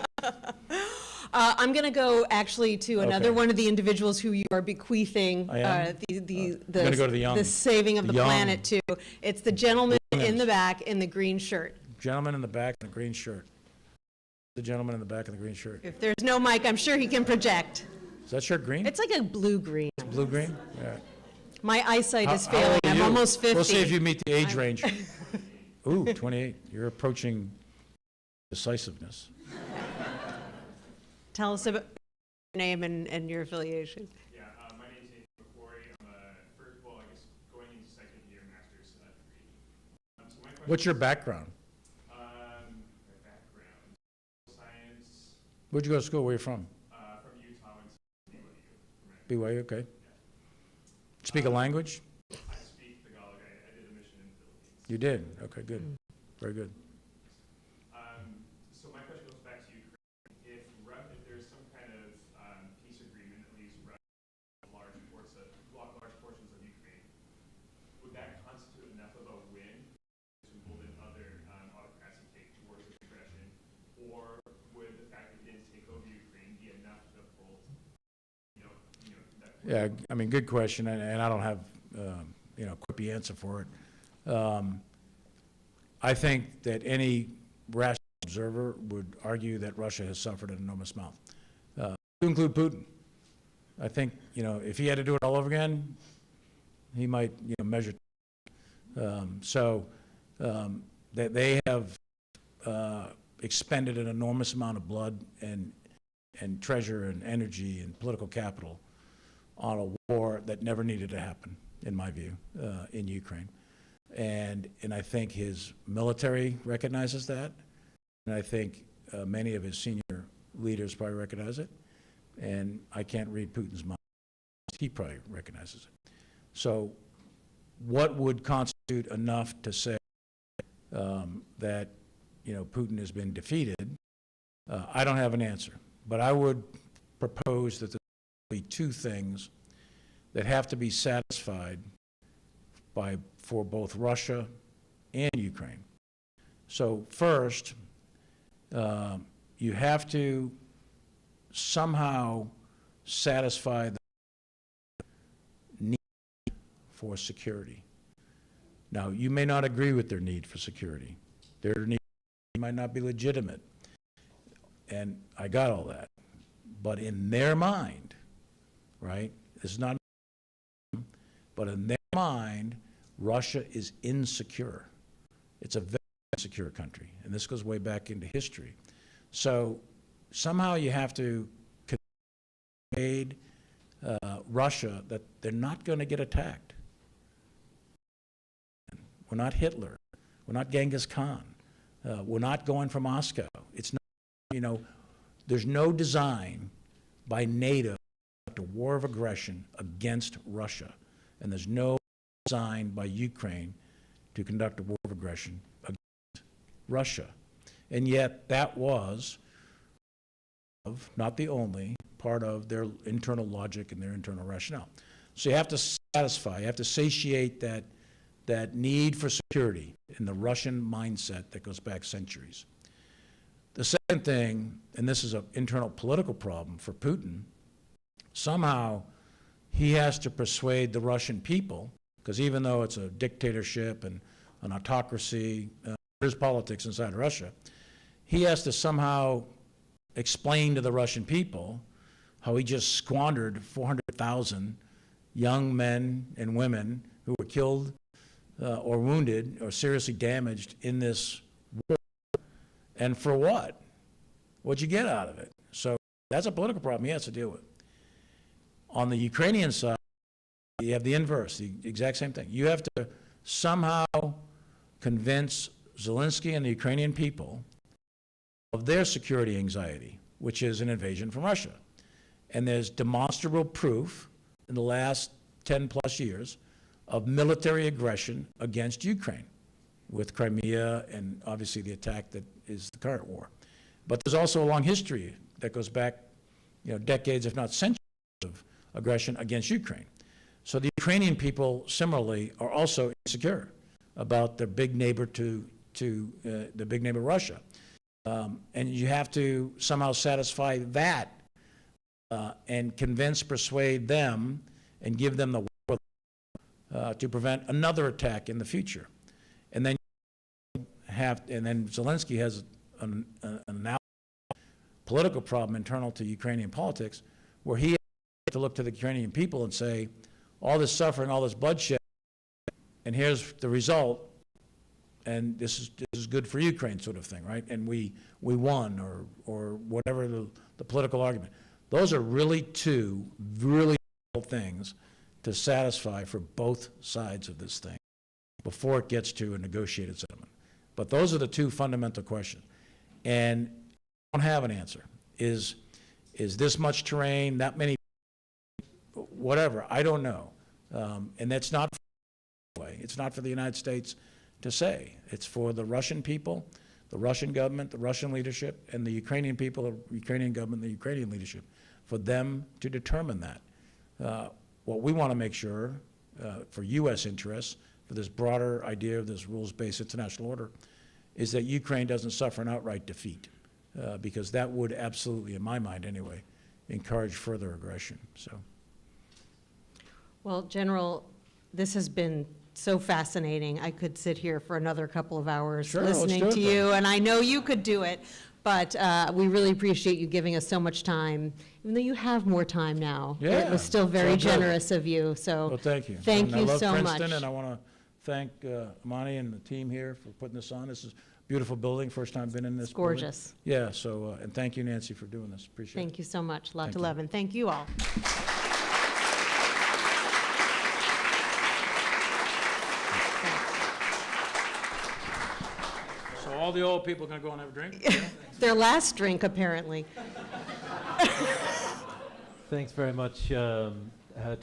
I'm going to go actually to another Okay. one of the individuals who you are bequeathing I am? the gonna go to the young. saving of the Young. planet to. It's the gentleman in youngins. the back in the green shirt. gentleman in the back in the green shirt. The gentleman in the back in the green shirt. If there's no mic, I'm sure he can project. Is that shirt green? It's like a blue-green. Blue-green? Yeah. My eyesight is How failing. old are I'm you? almost 50. We'll see if you meet the age range. Ooh, 28. You're approaching decisiveness. Tell us about your name and your affiliation. Yeah, my name is Nathan McQuarrie. I'm I guess going into second year master's degree. So my question What's your background? my background, science, Where'd you go to school? Where are you from? from Utah and BYU. BYU, okay. Speak a language? I speak Tagalog. I did a mission in the Philippines. You did? Okay, good. Very good. So my question goes back to Ukraine. If there's some kind of peace agreement, at least large portions of Ukraine, would that constitute enough of a win to embolden other autocrats to take towards this aggression, or would the fact that it didn't take over Ukraine be enough to uphold, that? Yeah, I mean, good question, and I don't have, a quippy answer for it. I think that any rational observer would argue that Russia has suffered an enormous amount, to include Putin. I think, if he had to do it all over again, he might, measure. That they have expended an enormous amount of blood and treasure and energy and political capital on a war that never needed to happen, in my view, in Ukraine. And I think his military recognizes that, and I think many of his senior leaders probably recognize it, and I can't read Putin's mind. He probably recognizes it. So what would constitute enough to say that, Putin has been defeated? I don't have an answer, but I would propose that be two things that have to be satisfied for both Russia and Ukraine. So first, you have to somehow satisfy the need for security. Now, you may not agree with their need for security. Their need might not be legitimate, and I got all that. But in their mind, right? This is not, but in their mind, Russia is insecure. It's a very insecure country, and this goes way back into history. So somehow you have to persuade Russia that they're not going to get attacked. We're not Hitler. We're not Genghis Khan. We're not going for Moscow. It's not, there's no design by NATO a war of aggression against Russia, and there's no design by Ukraine to conduct a war of aggression against Russia. And yet that was, not the only, part of their internal logic and their internal rationale. So you have to satisfy, you have to satiate that need for security in the Russian mindset that goes back centuries. The second thing, and this is an internal political problem for Putin, somehow he has to persuade the Russian people, because even though it's a dictatorship and an autocracy, there's politics inside Russia, he has to somehow explain to the Russian people how he just squandered 400,000 young men and women who were killed or wounded or seriously damaged in this war. And for what? What'd you get out of it? So that's a political problem he has to deal with. On the Ukrainian side, you have the inverse, the exact same thing. You have to somehow convince Zelensky and the Ukrainian people of their security anxiety, which is an invasion from Russia. And there's demonstrable proof in the last 10-plus years of military aggression against Ukraine, with Crimea and obviously the attack that is the current war. But there's also a long history that goes back, decades, if not centuries, of aggression against Ukraine. So the Ukrainian people, similarly, are also insecure about their big neighbor the big neighbor Russia. And you have to somehow satisfy that and persuade them and give them the will to prevent another attack in the future. And then Zelensky has an political problem internal to Ukrainian politics, where he has to look to the Ukrainian people and say, all this suffering, all this bloodshed, and here's the result, and this is good for Ukraine, sort of thing, right? And we won, or whatever the political argument. Those are really two really difficult things to satisfy for both sides of this thing before it gets to a negotiated settlement. But those are the two fundamental questions. And I don't have an answer. Is this much terrain, that many, whatever, I don't know. And that's not it's not for the United States to say. It's for the Russian people, the Russian government, the Russian leadership, and the Ukrainian people, the Ukrainian government, the Ukrainian leadership, for them to determine that. What we want to make sure, for U.S. interests, for this broader idea of this rules-based international order, is that Ukraine doesn't suffer an outright defeat, because that would absolutely, in my mind anyway, encourage further aggression. So. Well, General, this has been so fascinating. I could sit here for another couple of hours Sure, let's listening do it to then. you, and I know you could do it, but we really appreciate you giving us so much time, even though you have more time now. It Yeah, was still it's very all good. generous of you, so. Well, thank you. Thank And you I love so Princeton, much. and I want to thank Amani and the team here for putting this on. This is a beautiful building, first time been in this building. Gorgeous. Yeah, so, and thank you, Nancy, for doing this. Appreciate it. Thank you so much. Lot Thank to you. love, and thank you all. So all the old people going to go and have a drink? Their last drink, apparently. Thanks very much to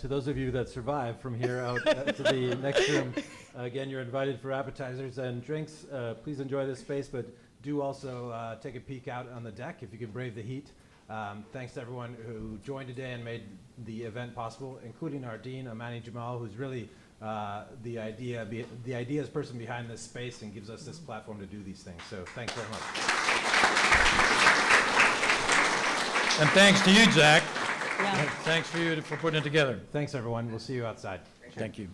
those of you that survive from here out to the next room. Again, you're invited for appetizers and drinks. Please enjoy this space, but do also take a peek out on the deck if you can brave the heat. Thanks to everyone who joined today and made the event possible, including our dean, Amani Jamal, who's really the ideas person behind this space and gives us this platform to do these things. So thanks very much. And thanks to you, Zach. Yeah. Thanks for putting it together. Thanks, everyone. We'll see you outside. Thank you.